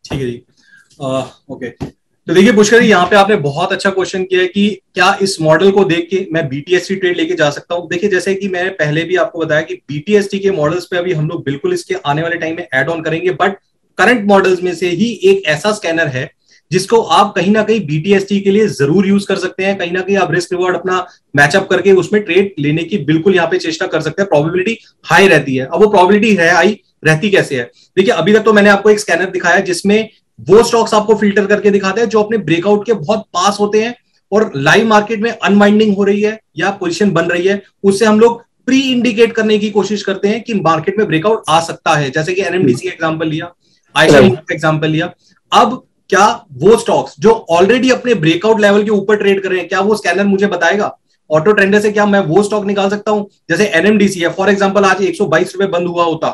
ठीक है जी। ओके तो देखिए पुष्कर जी, यहाँ पे आपने बहुत अच्छा क्वेश्चन किया है कि क्या इस मॉडल को देख के मैं BTST ट्रेड लेके जा सकता हूँ। देखिए जैसे कि मैंने पहले भी आपको बताया कि BTST के मॉडल्स पे अभी हम लोग बिल्कुल इसके आने वाले टाइम में ऐड ऑन करेंगे, बट करंट मॉडल्स में से ही एक ऐसा स्कैनर है जिसको आप कहीं ना कहीं BTST के लिए जरूर यूज कर सकते हैं। कहीं ना कहीं आप रिस्क रिवॉर्ड अपना मैचअप करके उसमें ट्रेड लेने की बिल्कुल यहाँ पे चेष्टा कर सकते हैं। प्रोबेबिलिटी हाई रहती है। अब वो प्रोबेबिलिटी है हाई रहती कैसे है, देखिए अभी तक तो मैंने आपको एक स्कैनर दिखाया जिसमें वो स्टॉक्स आपको फिल्टर करके दिखाते हैं जो अपने ब्रेकआउट के बहुत पास होते हैं और लाइव मार्केट में अनवाइंडिंग हो रही है या पोजीशन बन रही है, उससे हम लोग प्री इंडिकेट करने की कोशिश करते हैं कि मार्केट में ब्रेकआउट आ सकता है। जैसे कि NMDC का एग्जांपल लिया, आयशा का एग्जांपल लिया। अब क्या वो स्टॉक्स जो ऑलरेडी अपने ब्रेकआउट लेवल के ऊपर ट्रेड कर रहे हैं, क्या वो स्कैनर मुझे बताएगा ऑटो ट्रेंडर से, क्या मैं वो स्टॉक निकाल सकता हूं? जैसे NMDC है फॉर एग्जांपल, आज 122 रुपए बंद हुआ होता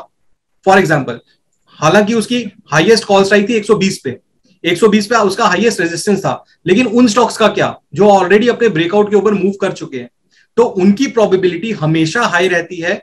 फॉर एग्जांपल, हालांकि उसकी हाईएस्ट कॉल स्ट्राइक थी 120 पे, 120 पे उसका हाईएस्ट रेजिस्टेंस था, लेकिन उन स्टॉक्स का क्या जो ऑलरेडी अपने ब्रेकआउट के ऊपर मूव कर चुके हैं, तो उनकी प्रोबेबिलिटी हमेशा हाई रहती है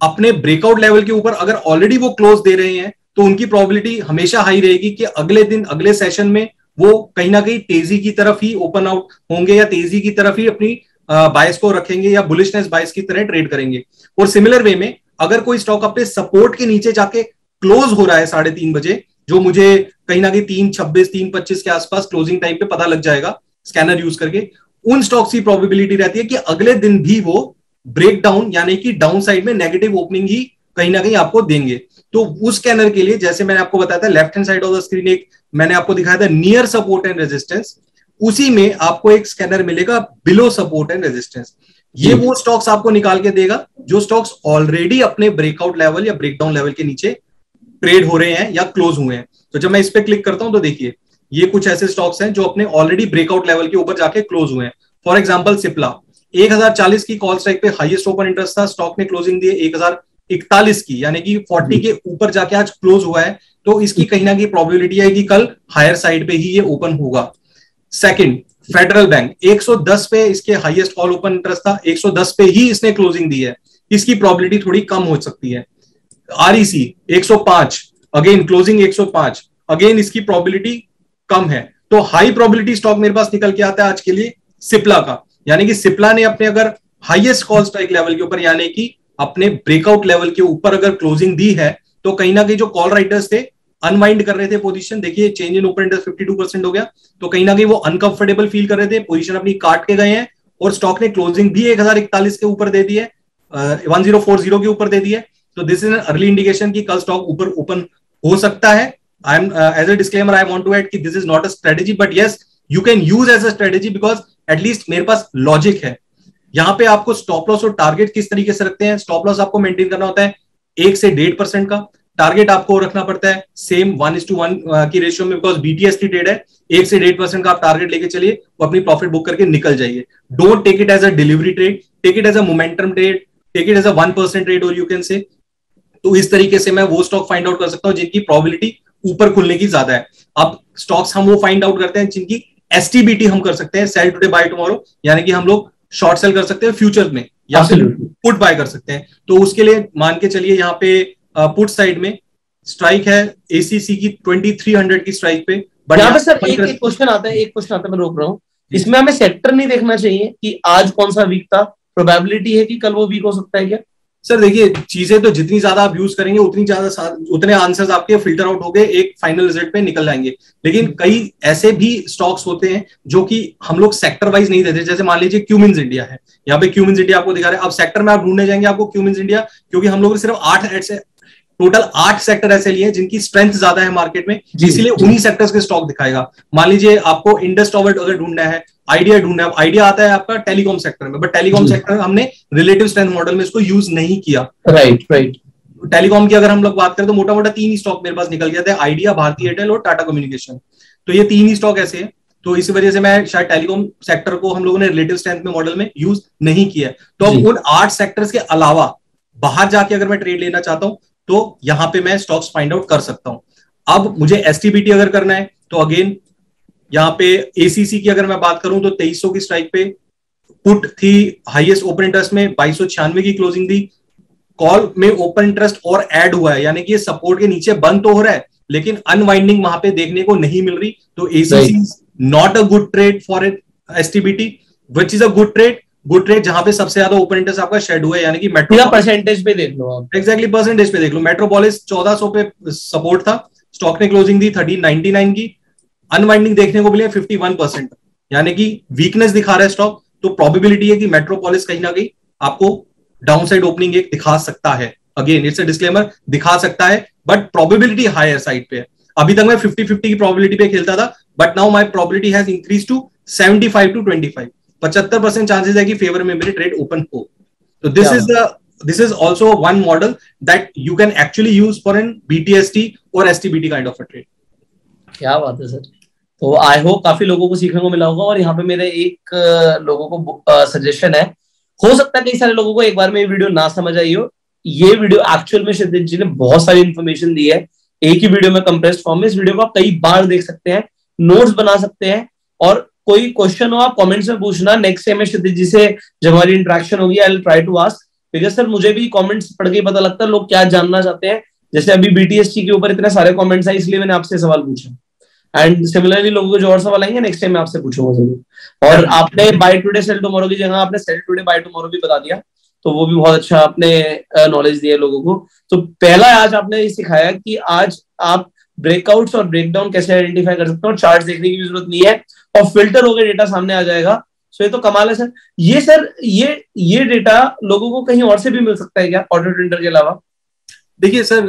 अपने ब्रेकआउट लेवल के ऊपर। अगर ऑलरेडी वो क्लोज दे रहे हैं तो उनकी प्रोबेबिलिटी हमेशा हाई रहेगी कि अगले दिन अगले सेशन में वो कहीं ना कहीं तेजी की तरफ ही ओपन आउट होंगे या तेजी की तरफ ही अपनी बायस को रखेंगे या बुलिशनेस बायस की तरह ट्रेड करेंगे। और सिमिलर वे में अगर कोई स्टॉक अपने सपोर्ट के नीचे जाके क्लोज हो रहा है 3:30 बजे, जो मुझे कहीं ना कहीं 3:26 3:25 के आसपास क्लोजिंग टाइम पे पता लग जाएगा स्कैनर यूज करके, उन स्टॉक्स की प्रोबेबिलिटी रहती है कि अगले दिन भी वो ब्रेक डाउन यानी कि डाउन साइड में नेगेटिव ओपनिंग ही कहीं ना कहीं आपको देंगे। तो उस स्कैनर के लिए जैसे मैंने आपको बताया था left hand side of the screen एक मैंने आपको दिखाया था नियर सपोर्ट एंड रेजिस्टेंस, उसी में आपको एक स्कैनर मिलेगा बिलो सपोर्ट एंड रेजिस्टेंस। ये वो स्टॉक्स आपको निकाल के देगा जो स्टॉक्स ऑलरेडी अपने ब्रेकआउट लेवल या ब्रेकडाउन लेवल के नीचे ट्रेड हो रहे हैं या क्लोज हुए हैं। तो जब मैं इस पे क्लिक करता हूं तो देखिए ये कुछ ऐसे स्टॉक्स हैं जो अपने ऑलरेडी ब्रेकआउट लेवल के ऊपर जाके क्लोज हुए हैं। फॉर एग्जांपल सिप्ला 1040 की कॉल स्ट्राइक पे हाईएस्ट ओपन इंटरेस्ट था, स्टॉक ने क्लोजिंग दी 1041 की, यानी कि 40 के ऊपर जाके आज क्लोज हुआ है, तो इसकी कहीं ना कहीं प्रोबेबिलिटी है कि कल हायर साइड पे ही ये ओपन होगा। सेकंड फेडरल बैंक 110 पे इसके हाईएस्ट कॉल ओपन इंटरेस्ट था, 110 पे ही इसने क्लोजिंग दी है, इसकी प्रोबेबिलिटी थोड़ी कम हो सकती है। REC 105 अगेन क्लोजिंग 105, अगेन इसकी प्रोबेबिलिटी कम है। तो हाई प्रोबेबिलिटी स्टॉक मेरे पास निकल के आता है आज के लिए सिप्ला का, यानी कि सिप्ला ने अपने अगर हाईएस्ट कॉल स्ट्राइक लेवल के ऊपर यानी कि अपने ब्रेकआउट लेवल के ऊपर अगर क्लोजिंग दी है तो कहीं ना कहीं जो कॉल राइटर्स थे अनवाइंड कर रहे थे पोजीशन, देखिए चेंज इन ओपन इंटरेस्ट 52% हो गया, तो कहीं ना कहीं वो अनकंफर्टेबल फील कर रहे थे, पोजीशन अपनी काट के गए हैं और स्टॉक ने क्लोजिंग भी 1041 के ऊपर दे दी है, 1040 के ऊपर दे दी है। तो this is an early indication कि कल स्टॉक ऊपर ओपन हो सकता है। I am as a disclaimer I want to add कि this is not a strategy, but yes you can use as a strategy because at least मेरे पास logic है। यहाँ पे आपको स्टॉप लॉस और टारगेट किस तरीके से रखते हैं, स्टॉप लॉस आपको मेंटेन करना होता है 1 से 1.5% का, टारगेट आपको रखना पड़ता है सेम 1:1 की रेशियो में, बिकॉज BTST ट्रेड है, 1 से 1.5% का आप टारगेट लेके चलिए और अपनी प्रॉफिट बुक करके निकल जाइए। Don't take it as a delivery trade, take it as a momentum trade, take it as a 1% trade और यू कैन से। तो इस तरीके से मैं वो स्टॉक फाइंड आउट कर सकता हूँ जिनकी प्रोबेबिलिटी ऊपर खुलने की ज्यादा है। अब स्टॉक्स हम वो फाइंड आउट करते हैं जिनकी STBT हम कर सकते हैं, सेल टुडे बाय टुमारो, यानी कि हम लोग शॉर्ट सेल कर सकते हैं फ्यूचर में या फिर पुट बाय कर सकते हैं। तो उसके लिए मान के चलिए यहाँ पे पुट साइड में स्ट्राइक है ACC की 2300 की स्ट्राइक पे। बट यहाँ पे सर एक क्वेश्चन आता है, मैं रोक रहा हूँ, इसमें हमें सेक्टर नहीं देखना चाहिए कि आज कौन सा वीक था, प्रोबेबिलिटी है कि कल वो वीक हो सकता है क्या? सर देखिए चीजें तो जितनी ज्यादा आप यूज करेंगे उतने आंसर्स आपके फिल्टर आउट हो गए, एक फाइनल रिजल्ट पे निकल जाएंगे। लेकिन कई ऐसे भी स्टॉक्स होते हैं जो कि हम लोग सेक्टर वाइज नहीं देते, जैसे मान लीजिए क्यूमिंस इंडिया है, यहाँ पे क्यूमिंस इंडिया आपको दिखा रहे हैं। अब सेक्टर में आप ढूंढने जाएंगे आपको क्यूमिंस इंडिया, क्योंकि हम लोग सिर्फ 8 सेक्टर ऐसे लिए जिनकी स्ट्रेंथ ज्यादा है मार्केट में, इसलिए उन्हीं सेक्टर्स के स्टॉक दिखाएगा। मान लीजिए आपको इंडस टावर अगर ढूंढना है, आइडिया ढूंढना है, आइडिया आता है आपका टेलीकॉम सेक्टर में, बट टेलीकॉम सेक्टर में हमने रिलेटिव स्ट्रेंथ मॉडल में इसको यूज नहीं किया। राइट। टेलीकॉम की अगर हम लोग बात करें तो मोटा मोटा 3 ही स्टॉक मेरे पास निकल गया था, आइडिया, भारती एयरटेल और टाटा कम्युनिकेशन। तो ये 3 ही स्टॉक ऐसे हैं, तो इसी वजह से मैं शायद टेलीकॉम सेक्टर को हम लोगों ने रिलेटिव स्ट्रेंथ में मॉडल में यूज नहीं किया। तो अब उन 8 सेक्टर्स के अलावा बाहर जाके अगर मैं ट्रेड लेना चाहता हूं तो यहां पे मैं स्टॉक्स फाइंड आउट कर सकता हूं। अब मुझे STBT अगर करना है तो अगेन यहाँ पे एसीसी की अगर मैं बात करूं तो 2300 की स्ट्राइक पे पुट थी, हाईएस्ट ओपन इंटरेस्ट में 2296 की क्लोजिंग थी। कॉल में ओपन इंटरेस्ट और ऐड हुआ है, यानी कि ये सपोर्ट के नीचे बंद तो हो रहा है लेकिन अनवाइंडिंग वहां पे देखने को नहीं मिल रही। तो ACC not a good trade for STBT, which is a good trade जहां पे सबसे ज्यादा ओपन इंटरेस्ट आपका शेड हुआ है, यानी कि मेट्रो परसेंटेज पे देख लो आप। एग्जैक्टली परसेंटेज पे देख लो। मेट्रोपोलिस 1400 पे सपोर्ट था, स्टॉक ने क्लोजिंग दी 1399 की, अनवाइंडिंग देखने को मिले 51%, यानी कि वीकनेस दिखा रहा है स्टॉक। तो प्रोबेबिलिटी है कि मेट्रोपोलिस कहीं ना कहीं आपको डाउनसाइड ओपनिंग एक दिखा सकता है। अगेन इट्स अ डिस्क्लेमर, दिखा सकता है बट प्रोबेबिलिटी हायर साइड पे है। अभी तक मैं 50-50 की प्रोबेबिलिटी पे खेलता था, but now my probability has increase to 75 to 25, 75% chances है कि फेवर में मेरे ट्रेड ओपन हो। तो this is also one model that you can actually use for an BTST or STBT kind of a trade. क्या बात है sir. तो आई होप काफी लोगों को सीखने को मिला होगा। और यहाँ पे मेरे एक लोगों को सजेशन है, हो सकता है कई सारे लोगों को एक बार में ये वीडियो ना समझ आई हो। ये वीडियो एक्चुअल में क्षितिज जी ने बहुत सारी इन्फॉर्मेशन दी है एक ही वीडियो में कंप्रेस्ड फॉर्म में। इस वीडियो को आप कई बार देख सकते हैं, नोट्स बना सकते हैं, और कोई क्वेश्चन हो आप कमेंट्स में पूछना। नेक्स्ट टाइम में क्षितिज जी से जब हमारी इंटरेक्शन होगी I will try to ask, because sir मुझे भी कमेंट्स पढ़ के पता लगता है लोग क्या जानना चाहते हैं। जैसे अभी बीटीएसटी के ऊपर इतने सारे कमेंट्स आए इसलिए मैंने आपसे सवाल पूछा, एंड सिमिलरली लोगों को जो और सवाल आएंगे नेक्स्ट टाइम मैं आपसे पूछूंगा जरूर। और आपने बाय टुडे सेल टुमारो की जगह आपने सेल टुडे बाय टुमारो भी बता दिया, तो वो भी बहुत अच्छा आपने नॉलेज दिया लोगों को। तो पहला आज आपने ये सिखाया कि आज आप ब्रेकआउट्स और ब्रेकडाउन कैसे आइडेंटिफाई कर सकते हो, चार्ट देखने की भी जरूरत नहीं है और फिल्टर होकर डेटा सामने आ जाएगा। सो ये तो कमाल है सर। ये डेटा लोगों को कहीं और से भी मिल सकता है क्या ऑटो ट्रेडर के अलावा? देखिए सर,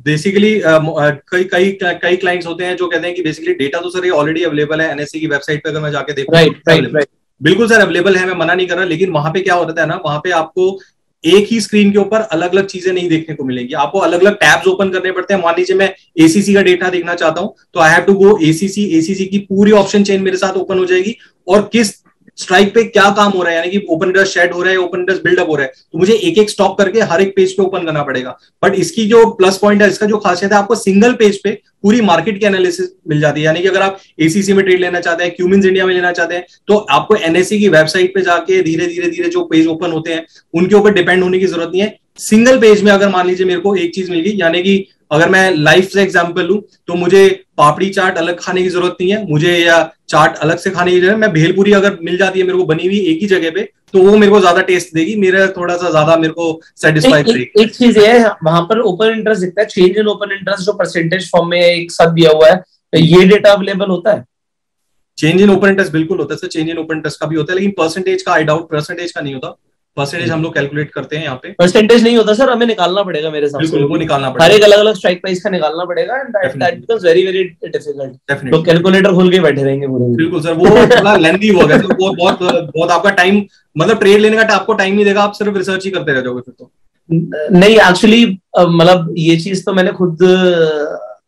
बेसिकली कई क्लाइंट्स होते हैं जो कहते हैं कि बेसिकली डेटा तो सर ये ऑलरेडी अवेलेबल है एनएससी की वेबसाइट पे, अगर मैं जाके देखूं राइट। बिल्कुल सर अवेलेबल है, मैं मना नहीं कर रहा, लेकिन वहां पे क्या होता है ना, वहां पे आपको एक ही स्क्रीन के ऊपर अलग अलग चीजें नहीं देखने को मिलेंगी, आपको अलग अलग टैब्स ओपन करने पड़ते हैं। मान लीजिए मैं एसीसी का डेटा देखना चाहता हूं तो I have to go ACC की पूरी ऑप्शन चेन मेरे साथ ओपन हो जाएगी, और किस स्ट्राइक पे क्या काम हो रहा है, यानी कि ओपन इंटरेस्ट शेड हो रहा है, ओपन इंटरेस्ट बिल्डअप हो रहा है, तो मुझे एक एक स्टॉक करके हर एक पेज पे ओपन करना पड़ेगा। बट इसकी जो प्लस पॉइंट है, इसका जो खासियत है, आपको सिंगल पेज पे पूरी मार्केट की एनालिसिस मिल जाती है। यानी कि अगर आप एसीसी में ट्रेड लेना चाहते हैं, क्यूमिंस इंडिया में लेना चाहते हैं, तो आपको एनएससी की वेबसाइट पे जाके धीरे धीरे जो पेज ओपन होते हैं उनके ऊपर डिपेंड होने की जरूरत नहीं है। सिंगल पेज में अगर मान लीजिए मेरे को एक चीज मिल गई, यानी कि अगर मैं लाइफ से एग्जांपल लूं तो मुझे पापड़ी चाट अलग खाने की जरूरत नहीं है मुझे, या चाट अलग से खाने की जरूरत है, मैं भेलपुरी अगर मिल जाती है मेरे को बनी हुई एक ही जगह पे, तो वो मेरे को ज्यादा टेस्ट देगी, मेरा थोड़ा सा ज्यादा मेरे को सेटिस्फाई करेगी। एक चीज है वहां पर ओपन इंटरेस्ट दिखता है, चेंज इन ओपन इंटरेस्ट जो परसेंटेज फॉर्म में एक साथ दिया हुआ है, ये डेटा अवेलेबल होता है? चेंज इन ओपन इंटरेस्ट बिल्कुल होता है sir, change in open interest का भी होता है, लेकिन परसेंटेज का आई डाउट परसेंटेज का नहीं होता। परसेंटेज हम लोग कैलकुलेट करते हैं यहाँ पे, परसेंटेज नहीं होता सर, हमें निकालना पड़ेगा मेरे हिसाब से, वो निकालना पड़ेगा, हर एक अलग अलग स्ट्राइक प्राइस का निकालना पड़ेगा, and that becomes very very difficult. तो कैलकुलेटर खोल के बैठे रहेंगे पूरे। बिल्कुल सर, वो थोड़ा लेंथी हो गया, तो वो बहुत आपका टाइम, मतलब ट्रेड लेने का आपको टाइम नहीं देगा, आप सिर्फ रिसर्च ही करते रह जाओगे फिर तो। नहीं एक्चुअली मतलब ये चीज तो मैंने खुद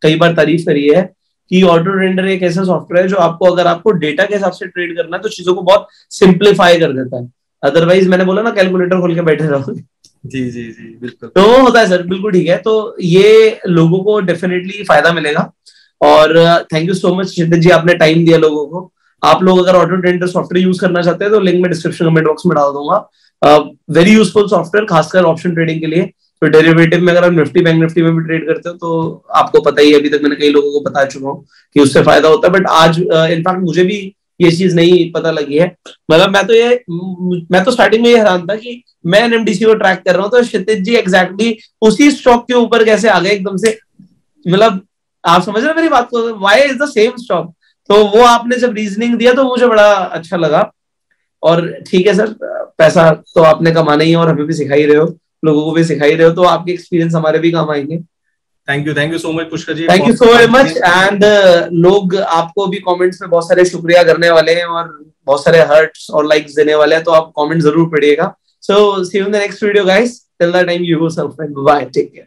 कई बार तारीफ करी है कि ऑटो ट्रेडर एक ऐसा सॉफ्टवेयर है जो आपको, अगर आपको डेटा के हिसाब से ट्रेड करना है तो चीजों को बहुत सिंप्लीफाई कर देता है। अदरवाइज मैंने बोला ना कैलकुलेटर खोल के बैठे रहोगे। जी जी जी बिल्कुल, तो होता है सर, बिल्कुल ठीक है। तो ये लोगों को डेफिनेटली फायदा मिलेगा, और थैंक यू सो मच क्षितिज जी, आपने टाइम दिया लोगों को। आप लोग अगर ऑटो ट्रेडर सॉफ्टवेयर यूज करना चाहते हैं तो लिंक में डिस्क्रिप्शन कमेंट बॉक्स में डाल दूंगा। वेरी यूजफुल सॉफ्टवेयर, खासकर ऑप्शन ट्रेडिंग के लिए। तो डेरिवेटिव में अगर आप निफ्टी बैंक निफ्टी में भी ट्रेड करते हो तो आपको पता ही है, अभी तक मैंने कई लोगों को बता चुका हूँ कि उससे फायदा होता है। बट आज इनफैक्ट मुझे भी ये चीज नहीं पता लगी है। मतलब मैं तो स्टार्टिंग में ये हैरान था कि मैं एनएमडीसी को ट्रैक कर रहा हूँ तो क्षितिज जी एग्जैक्टली उसी स्टॉक के ऊपर कैसे आ गए एकदम से। मतलब आप समझ रहे मेरी बात को, why is the same stock. तो वो आपने जब रीजनिंग दिया तो मुझे बड़ा अच्छा लगा। और ठीक है सर, पैसा तो आपने कमाना ही है और हमें भी सिखा ही रहे हो, लोगों को भी सिखा ही रहे हो, तो आपके एक्सपीरियंस हमारे भी काम आएंगे। Thank you so much Pushkar ji, thank you so very much. And लोग आपको भी कमेंट्स में बहुत सारे शुक्रिया करने वाले हैं और बहुत सारे हर्ट्स और लाइक्स देने वाले हैं, तो आप कमेंट जरूर पढ़िएगा। So see you in the next video guys, till that time you yourself and bye, take care.